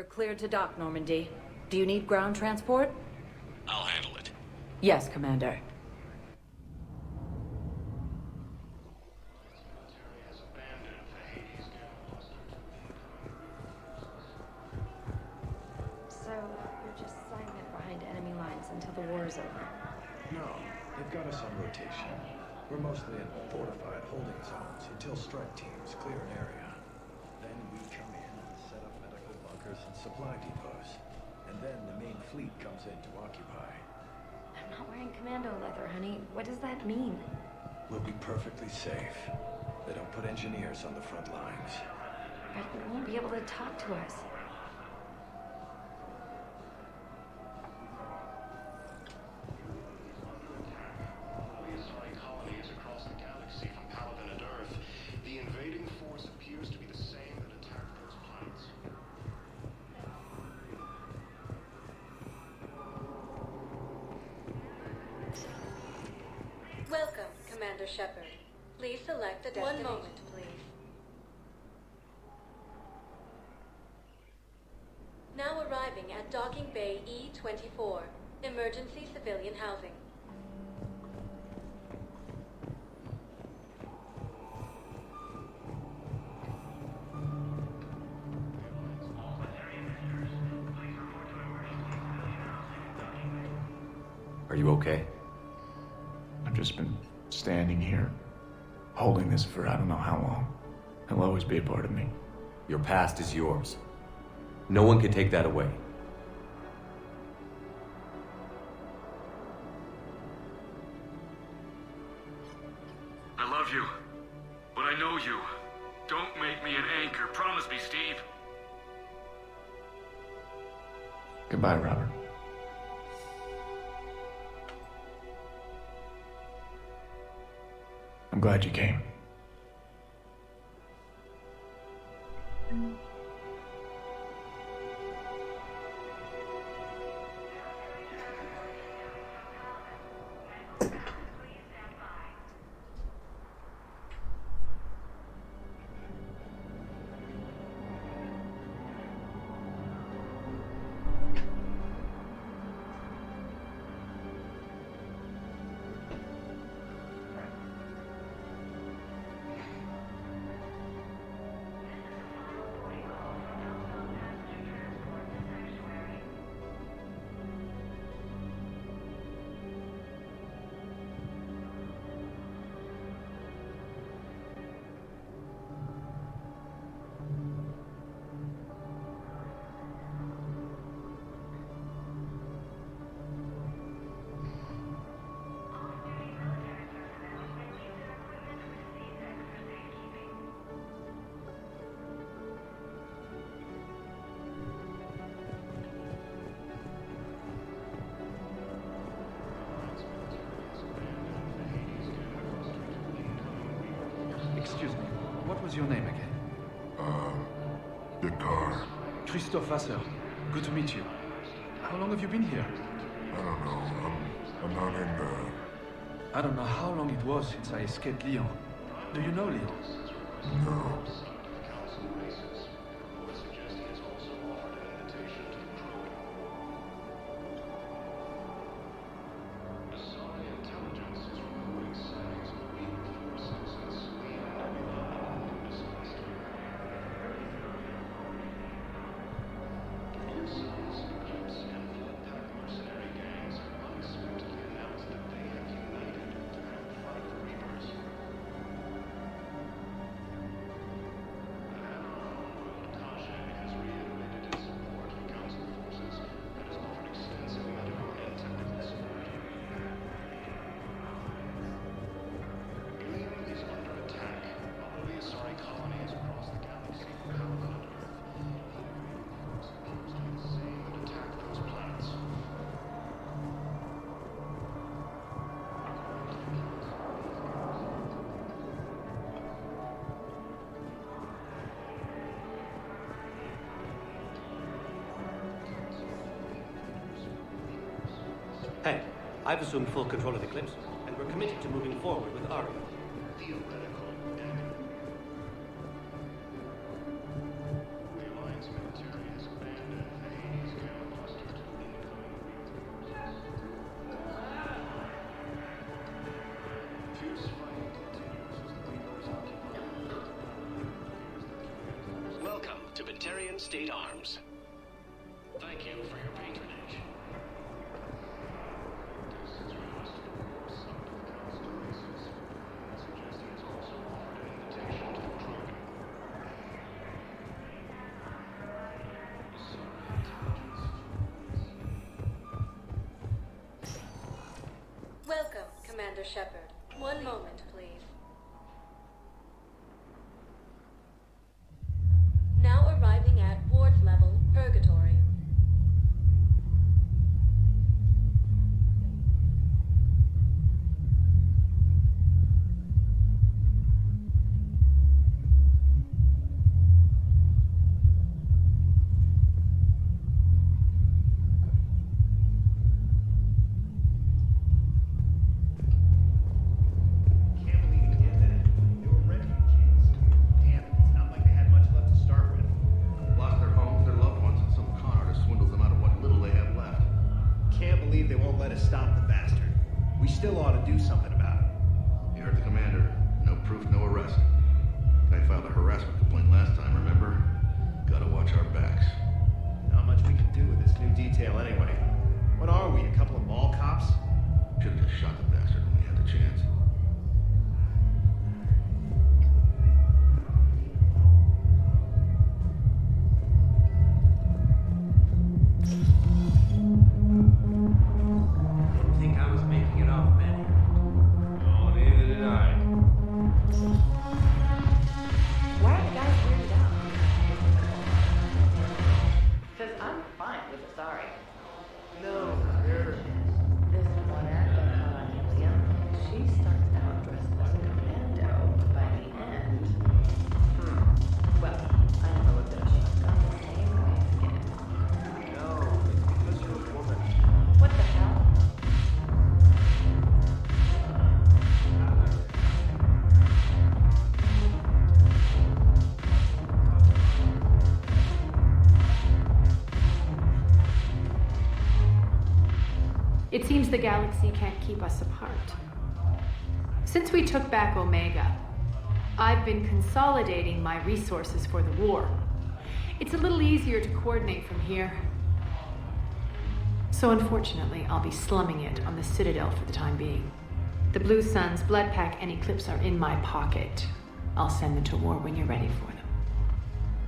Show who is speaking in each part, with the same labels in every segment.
Speaker 1: You're cleared to dock, Normandy. Do you need ground transport?
Speaker 2: I'll handle it.
Speaker 1: Yes, Commander.
Speaker 3: So, you're just silent behind enemy lines until the war is over?
Speaker 4: No, they've got us on rotation. We're mostly in fortified holding zones until strike teams clear an area. Then we come in and set up medical bunkers and supply depots. And then the main fleet comes in to occupy.
Speaker 3: I'm not wearing commando leather, honey. What does that mean?
Speaker 4: We'll be perfectly safe. They don't put engineers on the front lines.
Speaker 3: But you won't be able to talk to us.
Speaker 5: Welcome, Commander Shepard. Please select a destination. 1 moment, please. Now arriving at Docking Bay E-24, Emergency Civilian Housing.
Speaker 2: Are you okay?
Speaker 6: I've just been standing here, holding this for I don't know how long. It'll always be a part of me.
Speaker 2: Your past is yours. No one can take that away.
Speaker 6: I love you, but I know you. Don't make me an anchor. Promise me, Steve. Goodbye, Robert. I'm glad you came.
Speaker 7: Excuse me, what was your name again?
Speaker 8: Dakar.
Speaker 7: Christophe Vasseur. Good to meet you. How long have you been here?
Speaker 8: I don't know. I'm not in
Speaker 7: I don't know how long it was since I escaped Lyon. Do you know Lyon?
Speaker 8: no.
Speaker 9: Hey, I've assumed full control of the Eclipse, and we're committed to moving forward with Aria.
Speaker 10: state arms. Thank you for your patronage.
Speaker 5: Welcome, Commander Shepard. One moment, please. Now arriving at ward level, Purgatory.
Speaker 11: Can't believe he did that. They were refugees. Damn it, it's not like they had much left to start with.
Speaker 12: Lost their homes, their loved ones, and some con artist swindles them out of what little they have left.
Speaker 11: Can't believe they won't let us stop the bastard. We still ought to do something about it.
Speaker 12: You heard the commander. No proof, no arrest. Guy filed a harassment complaint last time, remember? Gotta watch our backs.
Speaker 11: Not much we can do with this new detail anyway. What are we, a couple of mall cops?
Speaker 12: Should've just shot the bastard when we had the chance.
Speaker 9: Didn't think I was making it off, Benny.
Speaker 12: Oh, neither did I.
Speaker 1: Why are the guys weirded out? Because I'm fine with the sorry.
Speaker 11: No, they're...
Speaker 1: This one act of William, she starts out dressed as a commando, but by the end... Well, I never looked at a shotgun the same way again.
Speaker 11: No, it's because you're a woman.
Speaker 1: What the hell?
Speaker 13: It seems the galaxy can't keep us apart. Since we took back Omega, I've been consolidating my resources for the war. It's a little easier to coordinate from here. So unfortunately, I'll be slumming it on the Citadel for the time being. The Blue Suns, Blood Pack, and Eclipse are in my pocket. I'll send them to war when you're ready for them.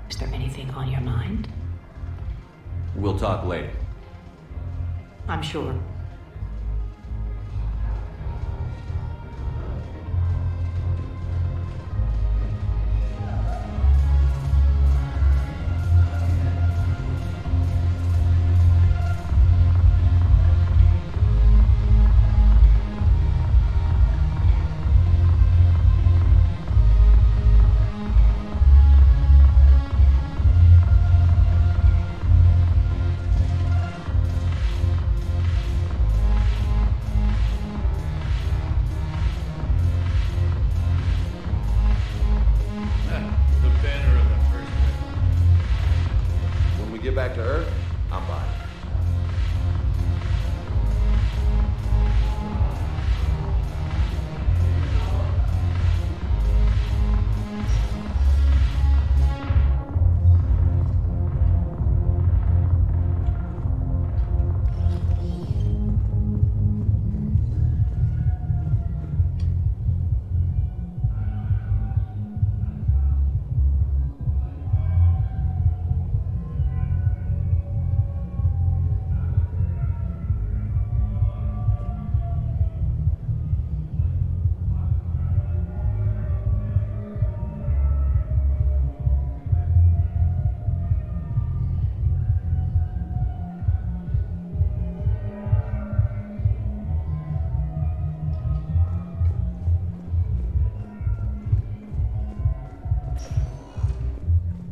Speaker 13: Is there anything on your mind?
Speaker 2: We'll talk later.
Speaker 13: I'm sure.
Speaker 12: The banner of the first man.
Speaker 2: When we get back to Earth, I'm buying.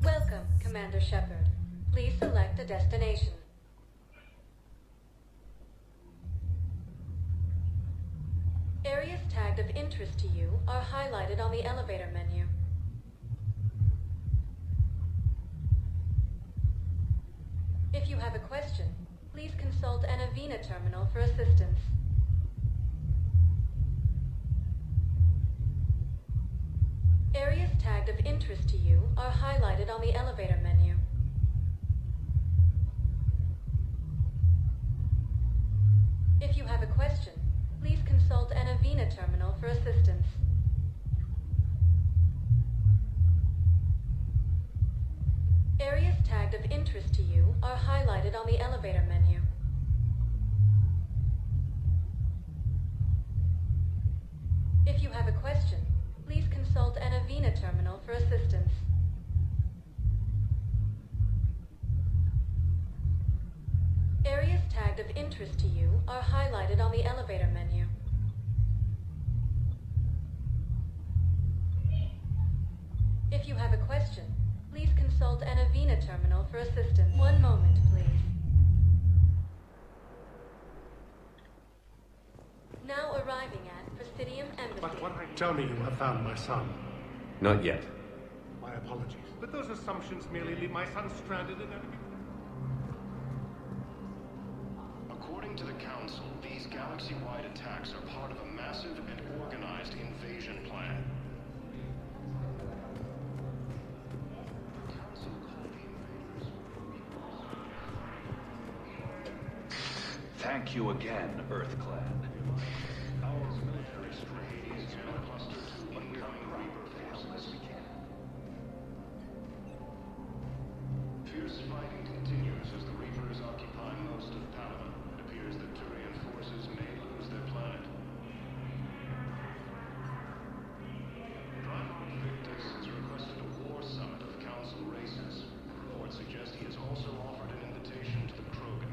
Speaker 5: Welcome, Commander Shepard. Please select a destination. Areas tagged of interest to you are highlighted on the elevator menu. If you have a question, please consult an Avena terminal for assistance. Areas tagged of interest to you are highlighted on the elevator menu. question, please consult an Avena terminal for assistance. Areas tagged of interest to you are highlighted on the elevator menu. If you have a question, please consult an Avena terminal for assistance. Areas tagged of interest to you are highlighted on the elevator menu. If you have a question, please consult an Avena terminal for assistance. One moment, please. Now arriving at Presidium Embassy.
Speaker 10: But tell me you have found my son.
Speaker 2: Not yet.
Speaker 10: My apologies. But those assumptions merely leave my son stranded in enemy.
Speaker 14: According to the Council, these galaxy-wide attacks are part of a massive and organized invasion plan.
Speaker 15: Thank you again, Earth Clan.
Speaker 14: Our military strategy is now clustered to incoming Reaper forces. Fierce fighting continues as the Reapers occupy most of Panama. It appears that Turian forces may lose their planet. Driver Victus has requested a war summit of Council races. Reports suggest he has also offered an invitation to the Krogan.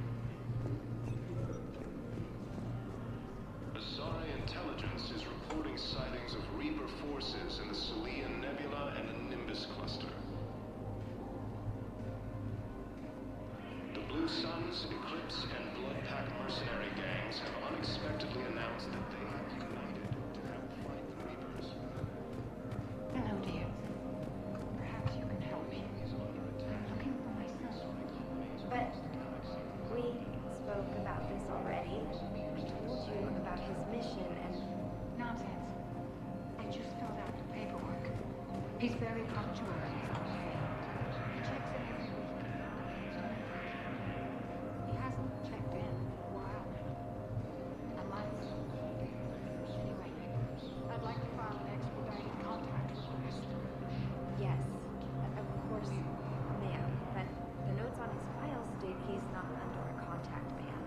Speaker 14: Asari intelligence is reporting sightings of Reaper forces in the Selian Nebula and the Nimbus cluster. The Blue Suns, Eclipse, and Bloodpack mercenary gangs have unexpectedly announced that they have united to help fight the Reapers.
Speaker 16: Hello, dear. Perhaps you can help me. I'm looking for my son.
Speaker 3: But we spoke about this already. I told you about his mission and...
Speaker 16: Nonsense. I just filled out the paperwork. He's very punctual. He checks in every week. He hasn't checked in for a while now. A month. Anyway, I'd like to file an expedited contact request.
Speaker 3: Yes, of course, ma'am. But the notes on his file state he's not under a contact ban.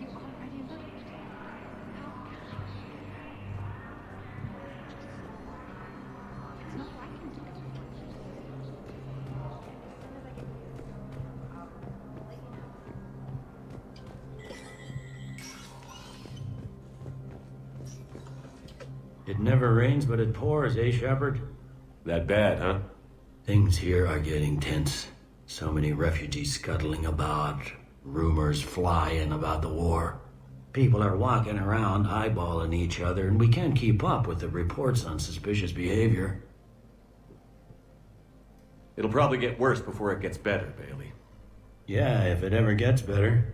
Speaker 16: You already looked. How? It's not like him to go.
Speaker 17: It never rains, but it pours, eh, Shepard?
Speaker 2: That bad, huh?
Speaker 17: Things here are getting tense. So many refugees scuttling about, rumors flying about the war. People are walking around eyeballing each other, and we can't keep up with the reports on suspicious behavior.
Speaker 2: It'll probably get worse before it gets better, Bailey.
Speaker 17: Yeah, if it ever gets better.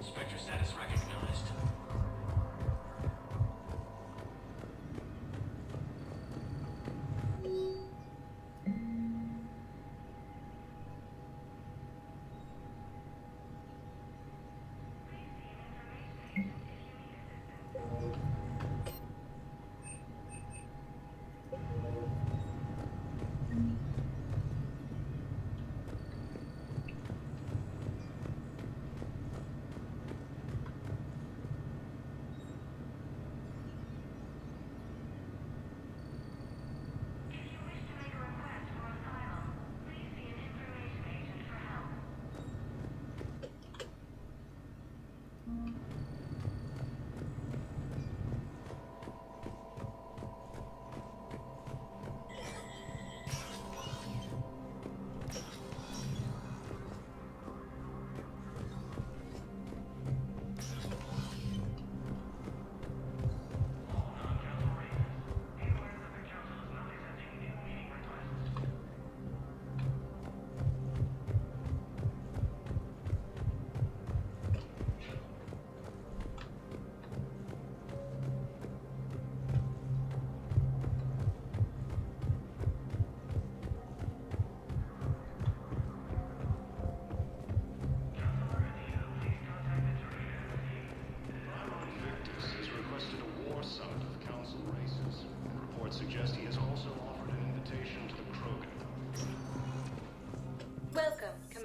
Speaker 10: Spectre status recognized.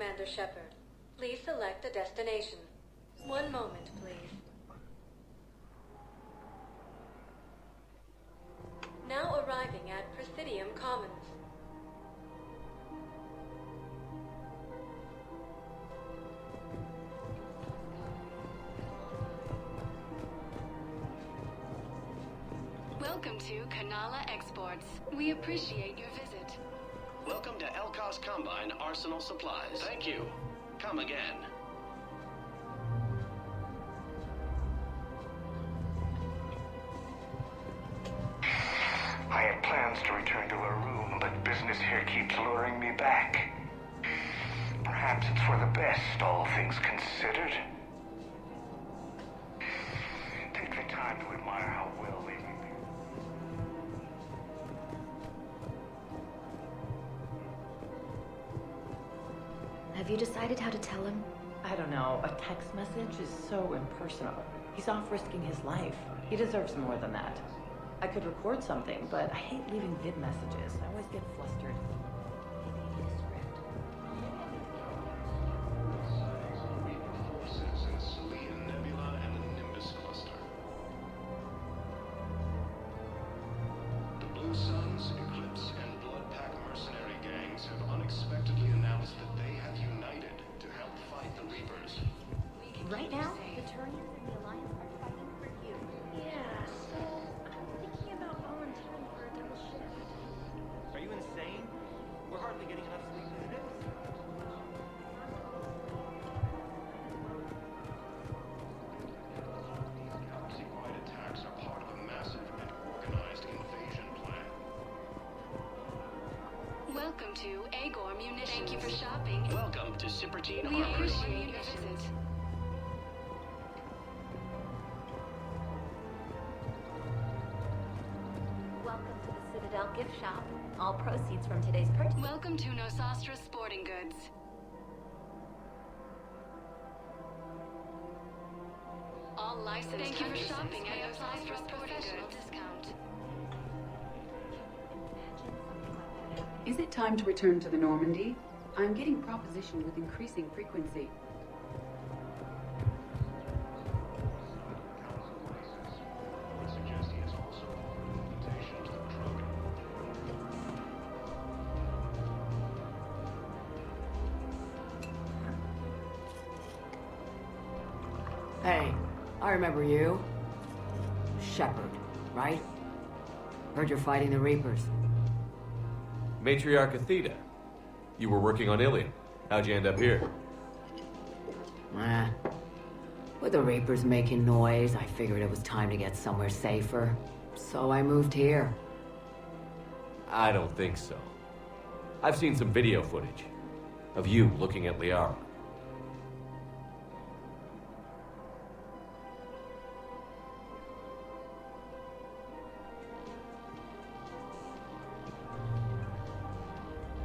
Speaker 5: Commander Shepard. Please select a destination. One moment, please. Now arriving at Presidium Commons.
Speaker 18: Welcome to Kanala Exports. We appreciate your visit.
Speaker 14: Welcome to Elkos Combine Arsenal Supplies. Thank you. Come again.
Speaker 19: I had plans to return to a room, but business here keeps luring me back. Perhaps it's for the best, all things considered. Take the time to admire how well they repair.
Speaker 1: Have you decided how to tell him? I don't know. A text message is so impersonal. He's off risking his life. He deserves more than that. I could record something, but I hate leaving vid messages. I always get flustered.
Speaker 14: Forces in Celine Nebula and the Nimbus Cluster. The Blue Suns, Eclipse, and Blood Pack mercenary gangs have unexpectedly announced that they have united to help fight the Reapers.
Speaker 3: Right now, the Turians and the Alliance are fighting for you.
Speaker 1: Yeah, so
Speaker 3: I'm thinking about volunteering for a double shift.
Speaker 11: Are you insane? We're hardly getting enough sleep as it is.
Speaker 14: Galaxy-wide attacks are part of a massive and organized invasion plan.
Speaker 18: Welcome to Agor Munitions. Thank you for shopping.
Speaker 14: Welcome to Cypertine
Speaker 18: We
Speaker 14: Armory.
Speaker 18: appreciate your visit.
Speaker 3: Welcome to the Citadel gift shop. All proceeds from today's purchase.
Speaker 18: Welcome to Nosastra Sporting Goods. All licensed. Thank you for shopping at Nosastra Sporting Goods. Discount.
Speaker 20: Is it time to return to the Normandy? I'm getting proposition with increasing frequency.
Speaker 14: Would suggest he has also offered an invitation to the Krogan.
Speaker 21: Hey, I remember you. Shepard, right? Heard you're fighting the Reapers.
Speaker 2: Matriarch Athena. You were working on Ilium. How'd you end up here?
Speaker 21: With the Reapers making noise, I figured it was time to get somewhere safer. So I moved here.
Speaker 2: I don't think so. I've seen some video footage of you looking at Liara.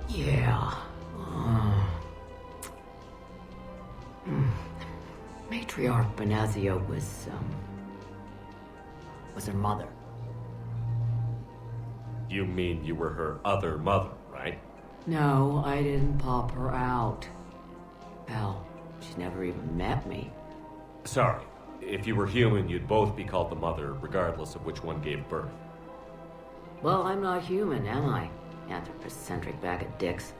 Speaker 21: Yeah. Matriarch Benazia was her mother.
Speaker 2: You mean you were her other mother, right?
Speaker 21: No, I didn't pop her out. Hell, she's never even met me.
Speaker 2: Sorry. If you were human, you'd both be called the mother, regardless of which one gave birth.
Speaker 21: Well, I'm not human, am I? Anthropocentric bag of dicks.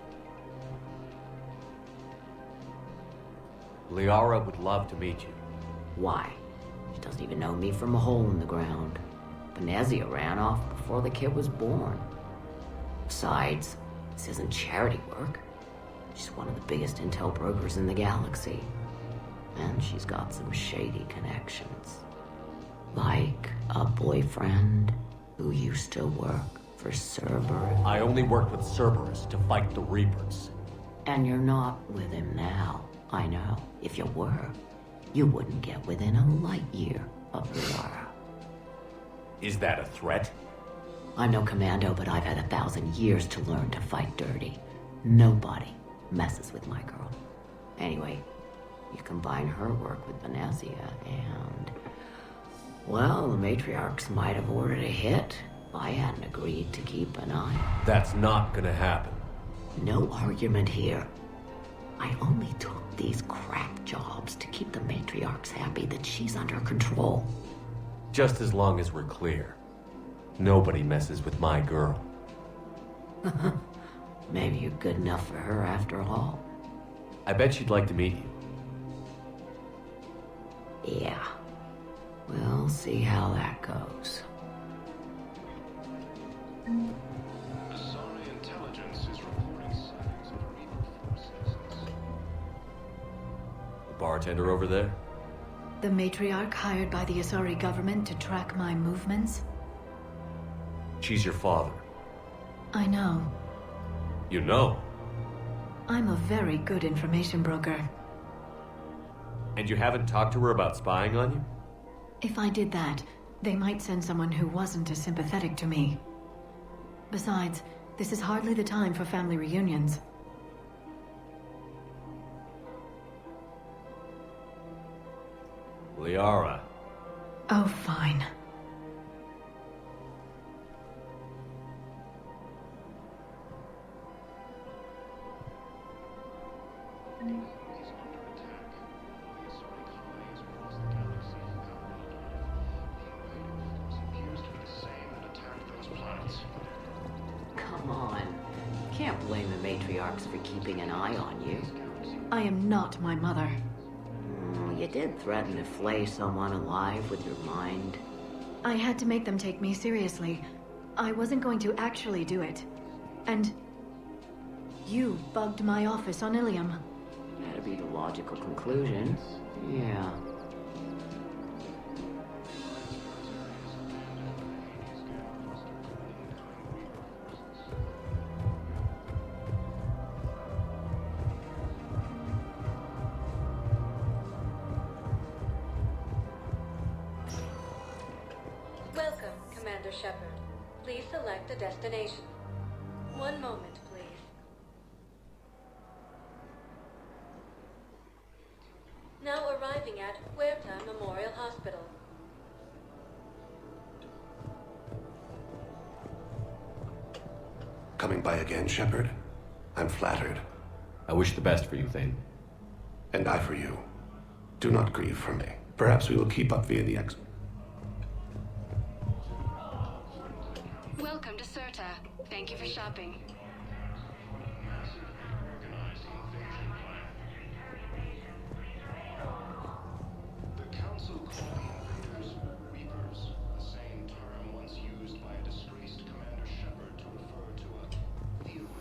Speaker 2: Liara would love to meet you.
Speaker 21: Why? She doesn't even know me from a hole in the ground. Benazia ran off before the kid was born. Besides, this isn't charity work. She's one of the biggest intel brokers in the galaxy. And she's got some shady connections. Like a boyfriend who used to work for Cerberus.
Speaker 2: I only worked with Cerberus to fight the Reapers.
Speaker 21: And you're not with him now. I know. If you were, you wouldn't get within a light year of Liara.
Speaker 2: Is that a threat?
Speaker 21: I'm no commando, but I've had 1,000 years to learn to fight dirty. Nobody messes with my girl. Anyway, you combine her work with Benazia and... well, the matriarchs might have ordered a hit. I hadn't agreed to keep an eye.
Speaker 2: That's not gonna happen.
Speaker 21: No argument here. I only took these crap jobs to keep the matriarchs happy that she's under control.
Speaker 2: Just as long as we're clear. Nobody messes with my girl.
Speaker 21: Maybe you're good enough for her after all.
Speaker 2: I bet she'd like to meet you.
Speaker 21: Yeah. We'll see how that goes.
Speaker 14: Asari intelligence is reporting sightings of Reaper forces.
Speaker 2: The bartender over there?
Speaker 13: The matriarch hired by the Asari government to track my movements?
Speaker 2: She's your father.
Speaker 13: I know.
Speaker 2: You know?
Speaker 13: I'm a very good information broker.
Speaker 2: And you haven't talked to her about spying on you?
Speaker 13: If I did that, they might send someone who wasn't as sympathetic to me. Besides, this is hardly the time for family reunions.
Speaker 2: Liara.
Speaker 13: Oh, fine.
Speaker 21: Come on. Can't blame the matriarchs for keeping an eye on you.
Speaker 13: I am not my mother.
Speaker 21: You did threaten to flay someone alive with your mind.
Speaker 13: I had to make them take me seriously. I wasn't going to actually do it. And you bugged my office on Ilium.
Speaker 21: That'd be the logical conclusion. Yeah.
Speaker 5: Welcome, Commander Shepard. Please select a destination. One moment, please. Now arriving at Huerta Memorial Hospital.
Speaker 4: Coming by again, Shepard? I'm flattered.
Speaker 2: I wish the best for you, Thane.
Speaker 4: And I for you. Do not grieve for me. Perhaps we will keep up via the X.
Speaker 18: Welcome to Serta. Thank you for shopping.
Speaker 14: The Council called the invaders Reapers, the same term once used by a disgraced Commander Shepard to refer to a theoretical.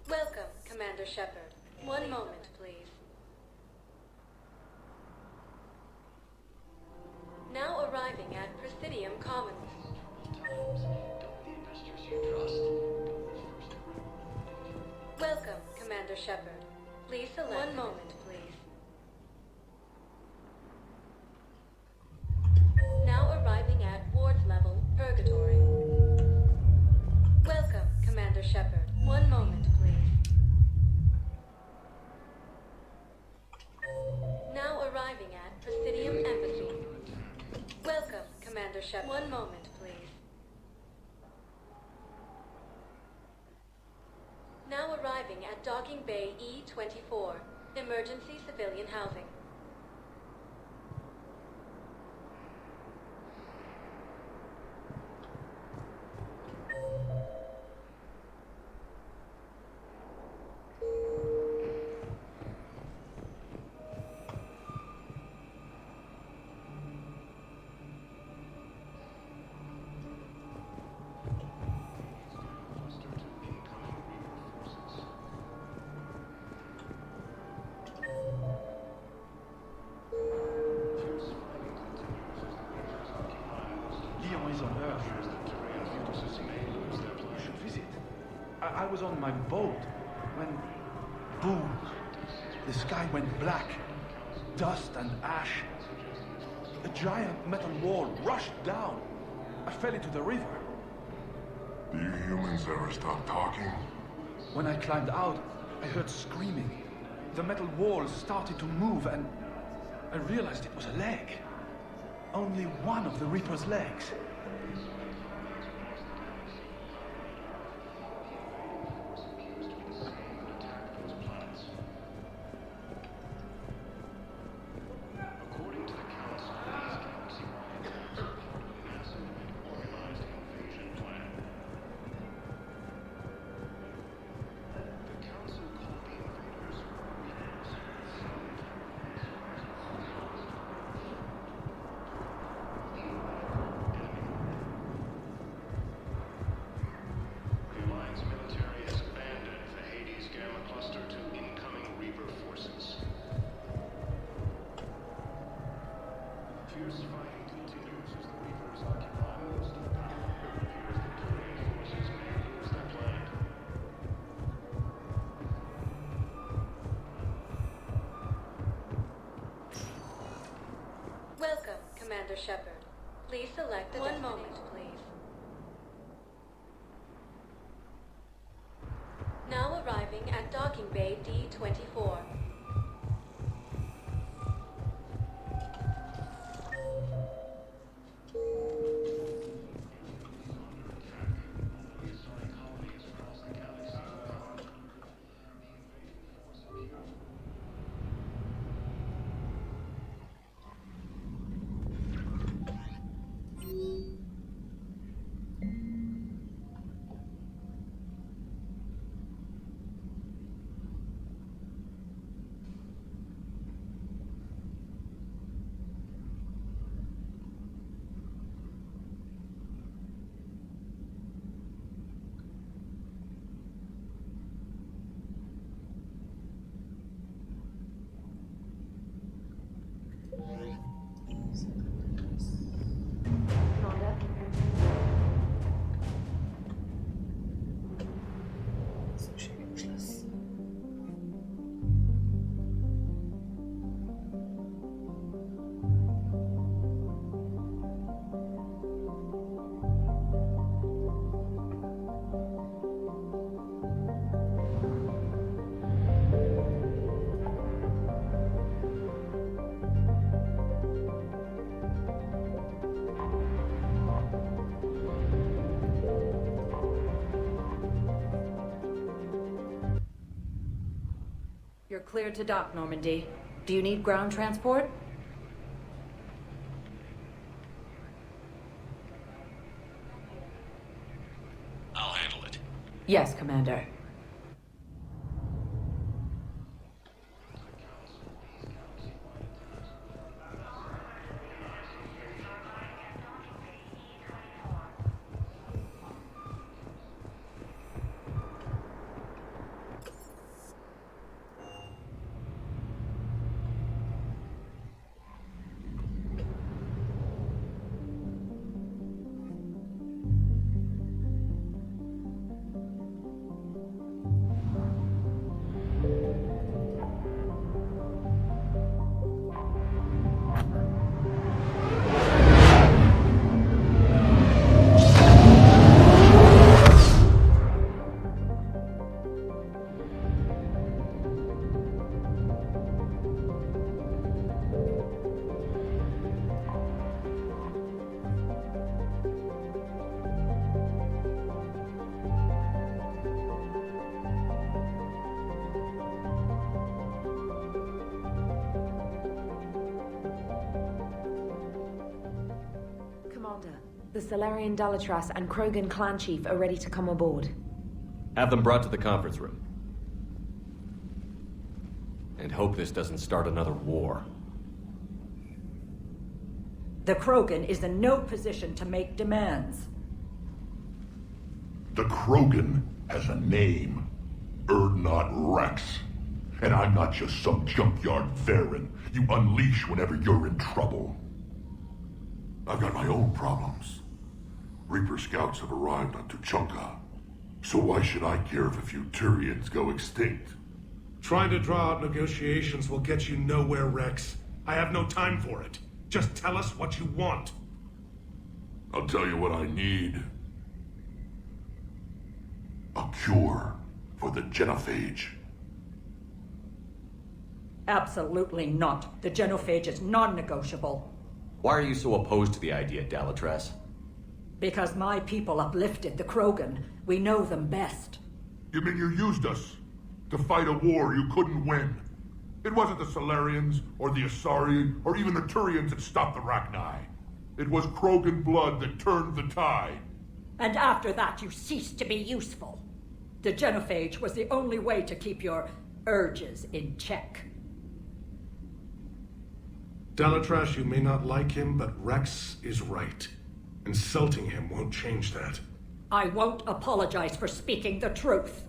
Speaker 5: Welcome, Commander Shepard. One moment, please. Now arriving at Presidium Commons. Welcome, Commander Shepard. Please select. One moment, please. Now arriving at Ward's Level, Purgatory. Welcome, Commander Shepard. One moment, please. Now arriving at Presidium Embassy. Welcome, Commander Shepard. One moment, please. Now arriving at Docking Bay E-24, Emergency Civilian Housing.
Speaker 7: I was on my boat when, boom, the sky went black. Dust and ash. A giant metal wall rushed down. I fell into the river.
Speaker 8: Do you humans ever stop talking?
Speaker 7: When I climbed out, I heard screaming. The metal wall started to move and I realized it was a leg. Only one of the Reaper's legs.
Speaker 14: According to the Council, these galaxy riders are part of a massive and organized invasion plan. The Council called the invaders Reapers. The Alliance military has abandoned the Hades Gamma Cluster to incoming Reaper forces. Fierce fighting continues as the Reapers occupy most of the power. It appears that Turian forces may lose their planet.
Speaker 5: Welcome, Commander Shepard. Please select a One moment, please. Now arriving at Docking Bay D-24.
Speaker 1: You're cleared to dock, Normandy. Do you need ground transport?
Speaker 2: I'll handle it.
Speaker 1: Yes, Commander. The Solarian Dalatras and Krogan clan chief are ready to come aboard.
Speaker 2: Have them brought to the conference room. And hope this doesn't start another war.
Speaker 6: The Krogan is in no position to make demands.
Speaker 8: The Krogan has a name. Urdnot Rex. And I'm not just some junkyard Varen you unleash whenever you're in trouble. I've got my own problems. Reaper scouts have arrived on Tuchanka. So why should I care if a few Turians go extinct?
Speaker 10: Trying to draw out negotiations will get you nowhere, Rex. I have no time for it. Just tell us what you want.
Speaker 8: I'll tell you what I need. A cure for the genophage.
Speaker 6: Absolutely not. The genophage is non-negotiable.
Speaker 2: Why are you so opposed to the idea, Dalatress?
Speaker 6: Because my people uplifted the Krogan. We know them best.
Speaker 8: You mean you used us to fight a war you couldn't win? It wasn't the Solarians, or the Asari, or even the Turians that stopped the Rachni. It was Krogan blood that turned the tide.
Speaker 6: And after that, you ceased to be useful. The genophage was the only way to keep your urges in check.
Speaker 10: Dalatrash, you may not like him, but Rex is right. Insulting him won't change that.
Speaker 6: I won't apologize for speaking the truth.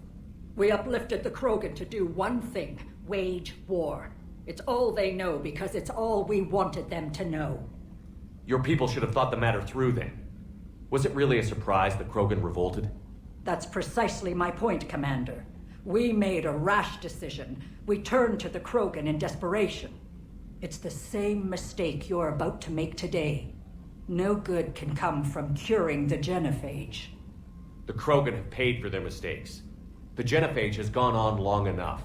Speaker 6: We uplifted the Krogan to do one thing: wage war. It's all they know because it's all we wanted them to know.
Speaker 2: Your people should have thought the matter through then. Was it really a surprise that Krogan revolted?
Speaker 6: That's precisely my point, Commander. We made a rash decision. We turned to the Krogan in desperation. It's the same mistake you're about to make today. No good can come from curing the genophage.
Speaker 2: The Krogan have paid for their mistakes. The genophage has gone on long enough.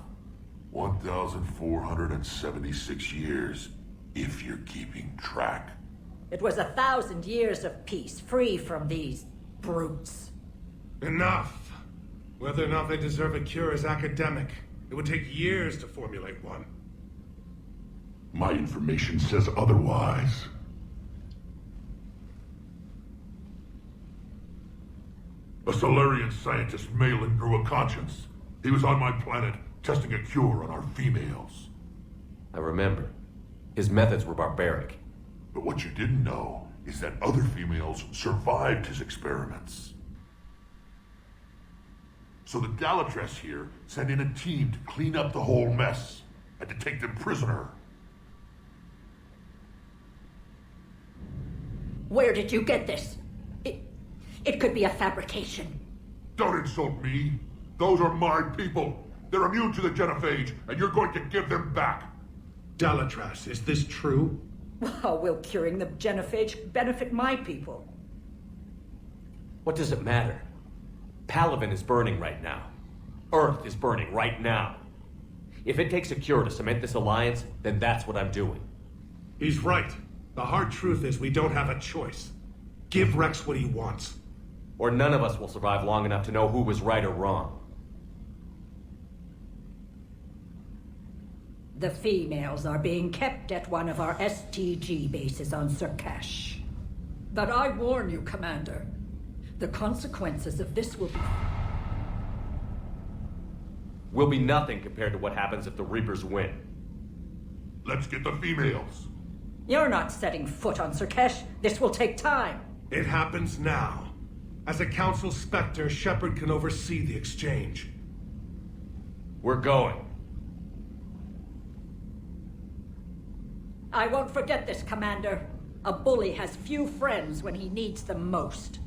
Speaker 8: 1,476 years, if you're keeping track.
Speaker 6: It was 1,000 years of peace, free from these brutes.
Speaker 10: Enough! Whether or not they deserve a cure is academic. It would take years to formulate one.
Speaker 8: My information says otherwise. A Solarian scientist, Malin, grew a conscience. He was on my planet, testing a cure on our females.
Speaker 2: I remember. His methods were barbaric.
Speaker 8: But what you didn't know is that other females survived his experiments. So the Dalatress here sent in a team to clean up the whole mess and to take them prisoner.
Speaker 6: Where did you get this? It could be a fabrication.
Speaker 8: Don't insult me. Those are my people. They're immune to the genophage, and you're going to give them back.
Speaker 10: Dalatrass, is this true?
Speaker 6: How will curing the genophage benefit my people?
Speaker 2: What does it matter? Palaven is burning right now. Earth is burning right now. If it takes a cure to cement this alliance, then that's what I'm doing.
Speaker 10: He's right. The hard truth is we don't have a choice. Give Rex what he wants.
Speaker 2: Or none of us will survive long enough to know who was right or wrong.
Speaker 6: The females are being kept at one of our STG bases on Surkash. But I warn you, Commander, the consequences of this
Speaker 2: will be nothing compared to what happens if the Reapers win.
Speaker 8: Let's get the females.
Speaker 6: You're not setting foot on Surkash. This will take time.
Speaker 10: It happens now. As a Council Spectre, Shepard can oversee the exchange.
Speaker 2: We're going.
Speaker 6: I won't forget this, Commander. A bully has few friends when he needs them most.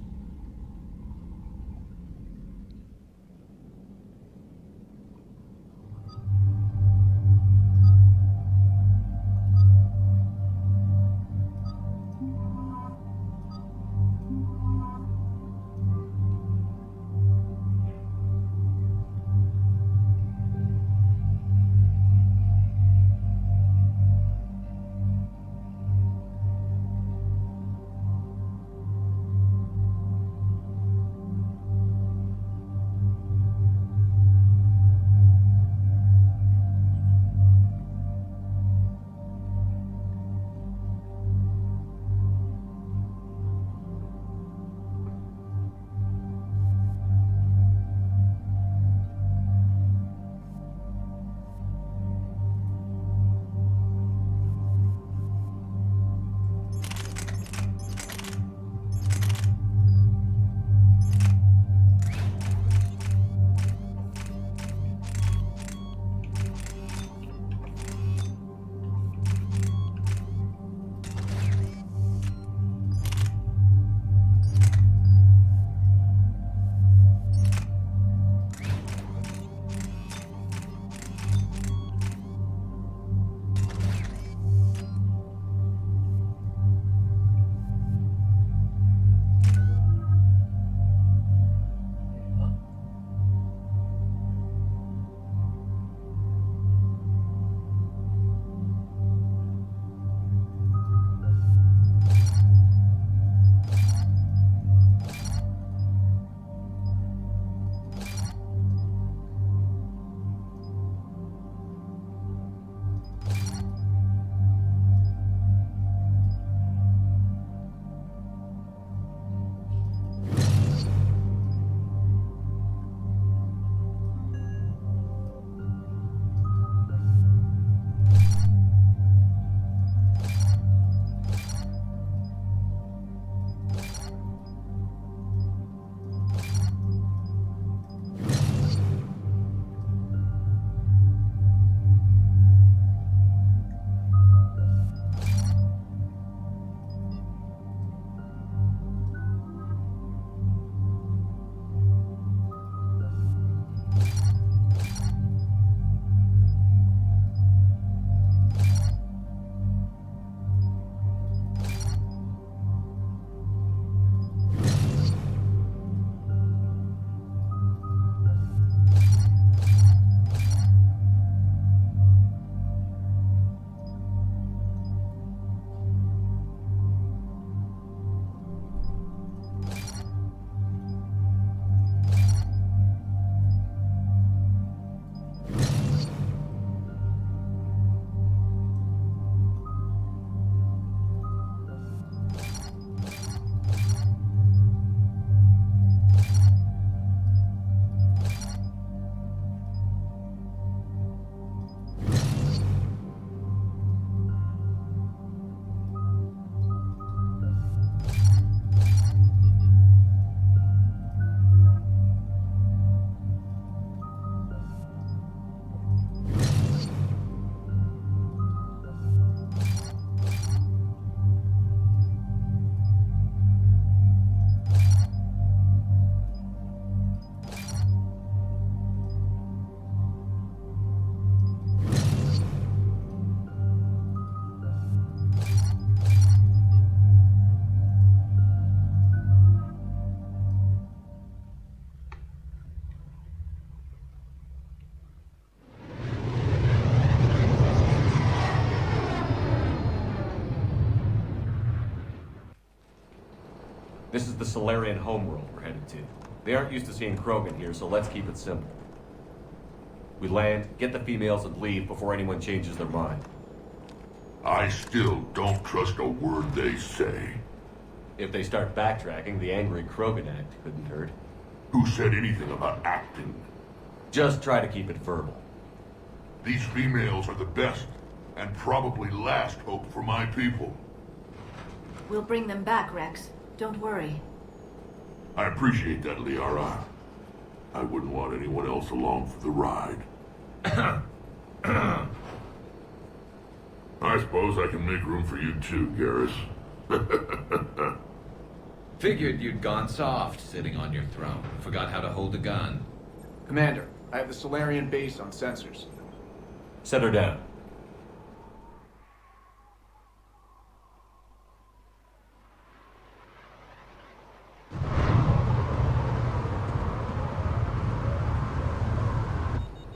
Speaker 2: This is the Solarian homeworld we're headed to. They aren't used to seeing Krogan here, so let's keep it simple. We land, get the females, and leave before anyone changes their mind.
Speaker 8: I still don't trust a word they say.
Speaker 2: If they start backtracking, the angry Krogan act couldn't hurt.
Speaker 8: Who said anything about acting?
Speaker 2: Just try to keep it verbal.
Speaker 8: These females are the best, and probably last hope for my people.
Speaker 21: We'll bring them back, Rex. Don't worry.
Speaker 8: I appreciate that, Liara. I wouldn't want anyone else along for the ride. I suppose I can make room for you too, Garrus.
Speaker 9: Figured you'd gone soft sitting on your throne. Forgot how to hold a gun.
Speaker 22: Commander, I have the Solarian base on sensors.
Speaker 2: Set her down.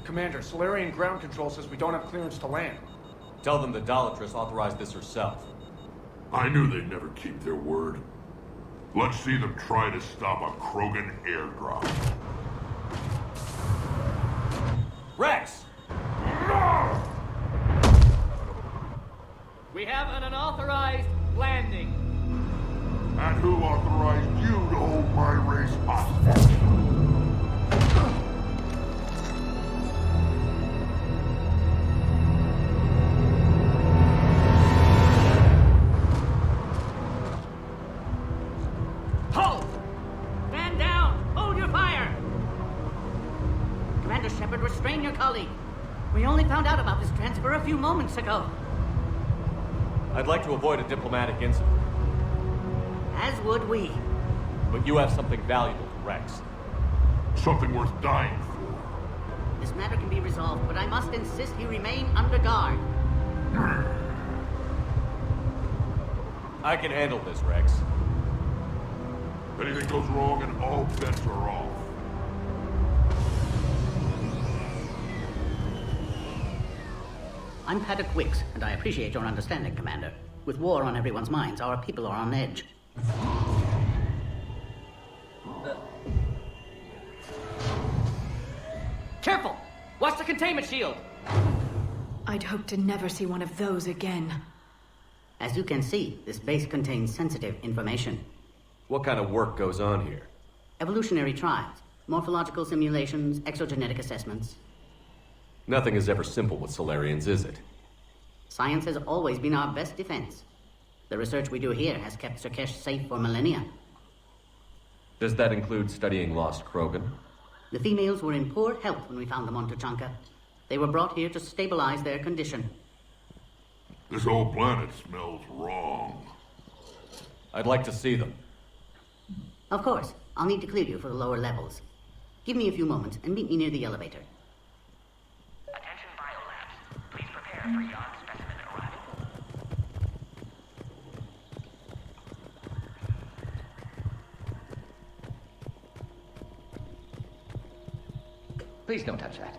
Speaker 22: Commander, Solarian ground control says we don't have clearance to land.
Speaker 2: Tell them the Dolatress authorized this herself.
Speaker 8: I knew they'd never keep their word. Let's see them try to stop a Krogan airdrop.
Speaker 2: Rex!
Speaker 23: We have an unauthorized landing.
Speaker 8: And who authorized you to hold my race hostage?
Speaker 23: Halt! Stand down! Hold your fire!
Speaker 21: Commander Shepard, restrain your colleague. We only found out about this transfer a few moments ago.
Speaker 2: I'd like to avoid a diplomatic incident.
Speaker 21: As would we.
Speaker 2: But you have something valuable to Rex.
Speaker 8: Something worth dying for.
Speaker 21: This matter can be resolved, but I must insist he remain under guard.
Speaker 2: I can handle this, Rex.
Speaker 8: If anything goes wrong, and all bets are off.
Speaker 21: I'm Paddock Wicks, and I appreciate your understanding, Commander. With war on everyone's minds, our people are on edge.
Speaker 23: Careful! Watch the containment shield!
Speaker 13: I'd hope to never see one of those again.
Speaker 21: As you can see, this base contains sensitive information.
Speaker 2: What kind of work goes on here?
Speaker 21: Evolutionary trials, morphological simulations, exogenetic assessments.
Speaker 2: Nothing is ever simple with Solarians, is it?
Speaker 21: Science has always been our best defense. The research we do here has kept Surkesh safe for millennia.
Speaker 2: Does that include studying lost Krogan?
Speaker 21: The females were in poor health when we found them on Tuchanka. They were brought here to stabilize their condition.
Speaker 8: This whole planet smells wrong.
Speaker 2: I'd like to see them.
Speaker 21: Of course. I'll need to clear you for the lower levels. Give me a few moments and meet me near the elevator.
Speaker 19: Attention biolabs. Please prepare for yon specimen arrival.
Speaker 23: Please don't touch that.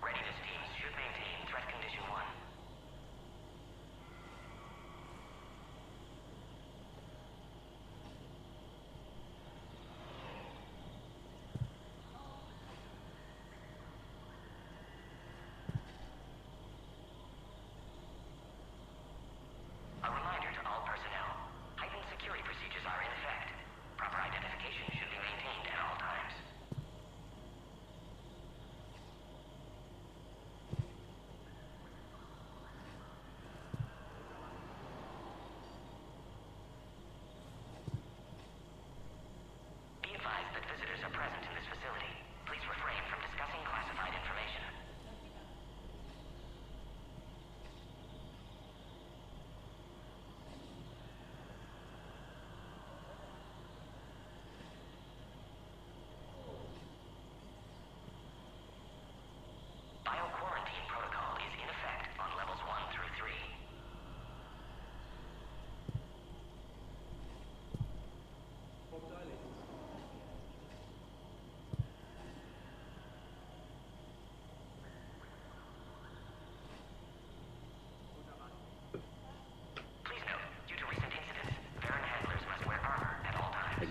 Speaker 19: Readiness teams should maintain threat condition 1. A reminder to all personnel. Heightened security procedures are in effect.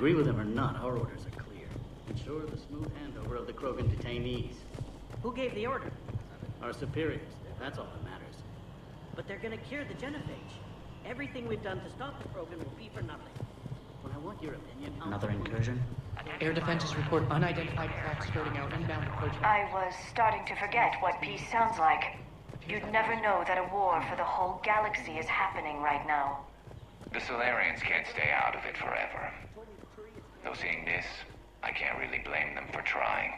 Speaker 12: agree with him or not, our orders are clear. Ensure the smooth handover of the Krogan detainees.
Speaker 23: Who gave the order?
Speaker 12: Our superiors, that's all that matters.
Speaker 23: But they're gonna cure the genophage. Everything we've done to stop the Krogan will be for nothing.
Speaker 12: When I want your opinion,
Speaker 23: Another incursion?
Speaker 15: Air defenses report unidentified craft skirting out inbound approach.
Speaker 16: I was starting to forget what peace sounds like. You'd never know that a war for the whole galaxy is happening right now.
Speaker 19: The Solarians can't stay out of it forever. Though seeing this, I can't really blame them for trying.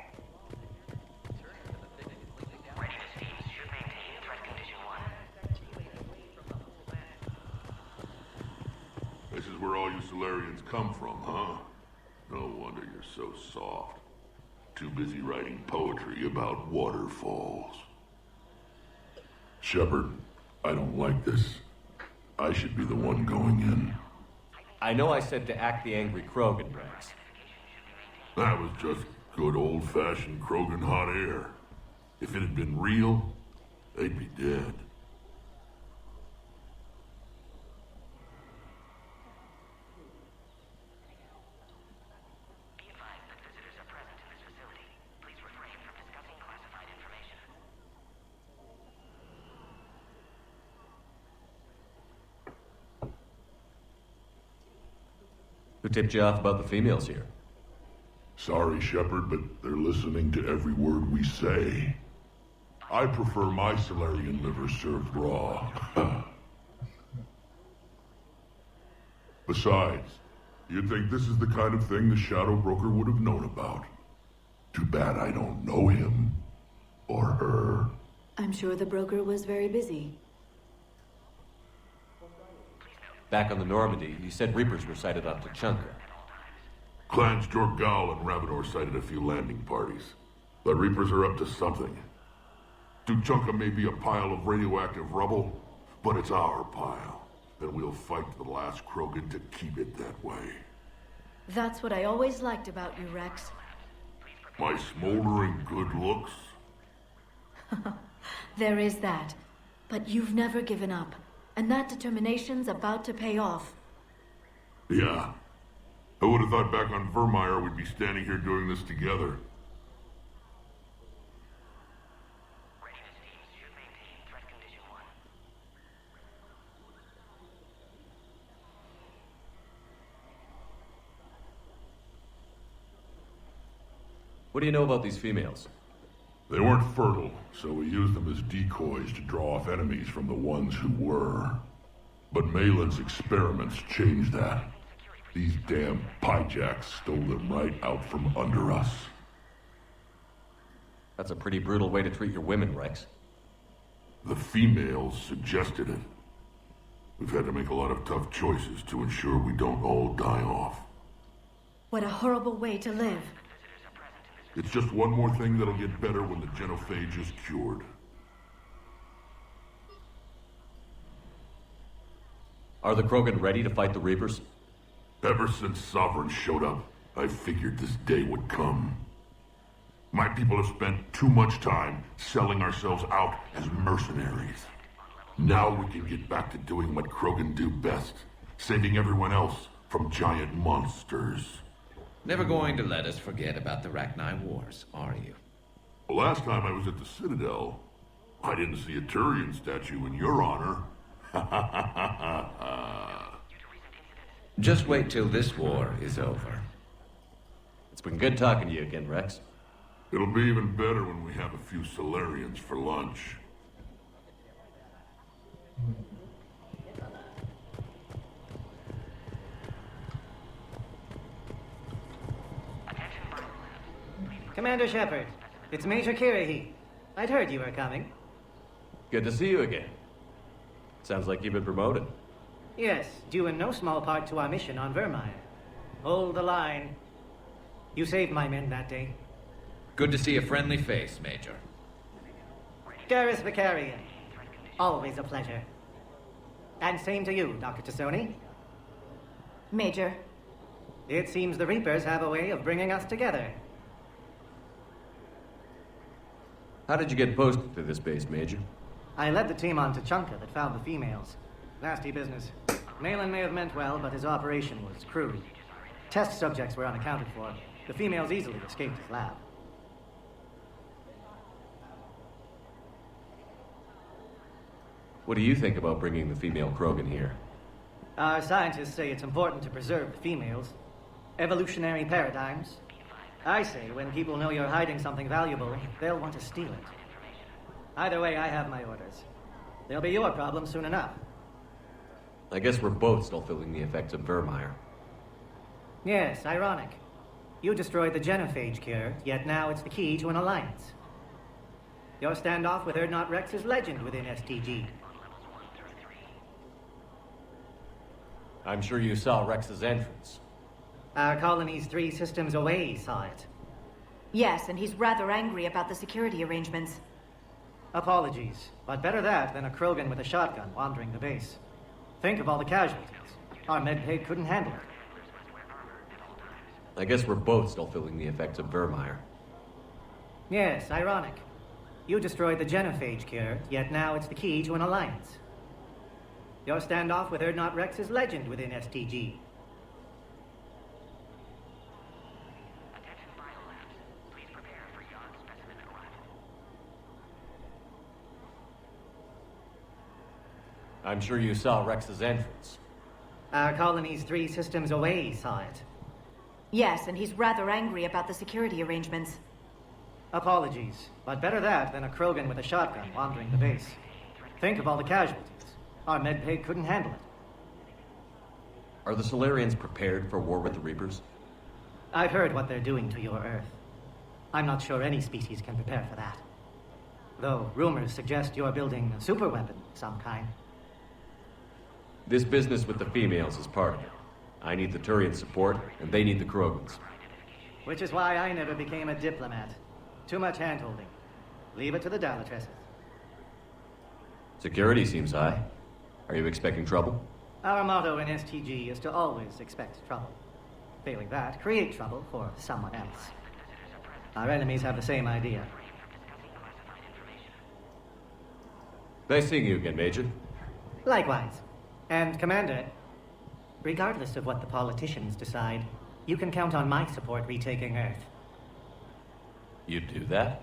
Speaker 8: This is where all you Solarians come from, huh? No wonder you're so soft. Too busy writing poetry about waterfalls. Shepard, I don't like this. I should be the one going in.
Speaker 2: I know I said to act the angry Krogan, Rex.
Speaker 8: That was just good old-fashioned Krogan hot air. If it had been real, they'd be dead.
Speaker 2: Who tipped you off about the females here?
Speaker 8: Sorry, Shepard, but they're listening to every word we say. I prefer my Solarian liver served raw. Besides, you'd think this is the kind of thing the Shadow Broker would have known about. Too bad I don't know him. Or her.
Speaker 5: I'm sure the broker was very busy.
Speaker 2: Back on the Normandy, you said Reapers were sighted on Tuchanka.
Speaker 8: Clans Jorgal and Rabador sighted a few landing parties. The Reapers are up to something. Tuchanka may be a pile of radioactive rubble, but it's our pile. And we'll fight to the last Krogan to keep it that way.
Speaker 5: That's what I always liked about you, Rex.
Speaker 8: My smoldering good looks?
Speaker 5: There is that. But you've never given up. And that determination's about to pay off.
Speaker 8: Yeah. I would have thought back on Vermeer we'd be standing here doing this together.
Speaker 2: What do you know about these females?
Speaker 8: They weren't fertile, so we used them as decoys to draw off enemies from the ones who were. But Malin's experiments changed that. These damn pyjacks stole them right out from under us.
Speaker 2: That's a pretty brutal way to treat your women, Rex.
Speaker 8: The females suggested it. We've had to make a lot of tough choices to ensure we don't all die off.
Speaker 5: What a horrible way to live.
Speaker 8: It's just one more thing that'll get better when the genophage is cured.
Speaker 2: Are the Krogan ready to fight the Reapers?
Speaker 8: Ever since Sovereign showed up, I figured this day would come. My people have spent too much time selling ourselves out as mercenaries. Now we can get back to doing what Krogan do best, saving everyone else from giant monsters.
Speaker 9: Never going to let us forget about the Rachni Wars, are you?
Speaker 8: The last time I was at the Citadel, I didn't see a Turian statue in your honor.
Speaker 9: Just wait till this war is over.
Speaker 2: It's been good talking to you again, Rex.
Speaker 8: It'll be even better when we have a few Solarians for lunch.
Speaker 23: Commander Shepard, it's Major Kirahi. I'd heard you were coming.
Speaker 2: Good to see you again. Sounds like you've been promoted.
Speaker 23: Yes, due in no small part to our mission on Vermeer. Hold the line. You saved my men that day.
Speaker 9: Good to see a friendly face, Major.
Speaker 23: Garrus Vicarian. Always a pleasure. And same to you, Dr. Tassoni.
Speaker 5: Major.
Speaker 23: It seems the Reapers have a way of bringing us together.
Speaker 2: How did you get posted to this base, Major?
Speaker 23: I led the team on Tuchanka that found the females. Nasty business. Malin may have meant well, but his operation was crude. Test subjects were unaccounted for. The females easily escaped his lab.
Speaker 2: What do you think about bringing the female Krogan here?
Speaker 23: Our scientists say it's important to preserve the females. Evolutionary paradigms. I say when people know you're hiding something valuable, they'll want to steal it. Either way, I have my orders. They'll be your problem soon enough.
Speaker 2: I guess we're both still feeling the effects of Vermeer.
Speaker 23: Yes, ironic. You destroyed the genophage cure, yet now it's the key to an alliance. Your standoff with Erdnot Rex is legend within STG.
Speaker 2: I'm sure you saw Rex's entrance.
Speaker 23: Our colony's 3 systems away saw it.
Speaker 16: Yes, and he's rather angry about the security arrangements.
Speaker 23: Apologies, but better that than a Krogan with a shotgun wandering the base. Think of all the casualties. Our medbay couldn't handle it.
Speaker 2: I guess we're both still feeling the effects of Vermeer.
Speaker 23: Yes, ironic. You destroyed the genophage cure, yet now it's the key to an alliance. Your standoff with Erdnot Rex is legend within STG.
Speaker 2: I'm sure you saw Rex's entrance.
Speaker 23: Our colony's 3 systems away saw it.
Speaker 16: Yes, and he's rather angry about the security arrangements.
Speaker 23: Apologies, but better that than a Krogan with a shotgun wandering the base. Think of all the casualties. Our medbay couldn't handle it.
Speaker 2: Are the Solarians prepared for war with the Reapers?
Speaker 23: I've heard what they're doing to your Earth. I'm not sure any species can prepare for that. Though rumors suggest you're building a superweapon of some kind.
Speaker 2: This business with the females is part of it. I need the Turian support, and they need the Krogans.
Speaker 23: Which is why I never became a diplomat. Too much hand-holding. Leave it to the Dalatresses.
Speaker 2: Security seems high. Are you expecting trouble?
Speaker 23: Our motto in STG is to always expect trouble. Failing that, create trouble for someone else. Our enemies have the same idea.
Speaker 2: Nice seeing you again, Major.
Speaker 23: Likewise. And, Commander, regardless of what the politicians decide, you can count on my support retaking Earth.
Speaker 2: You'd do that?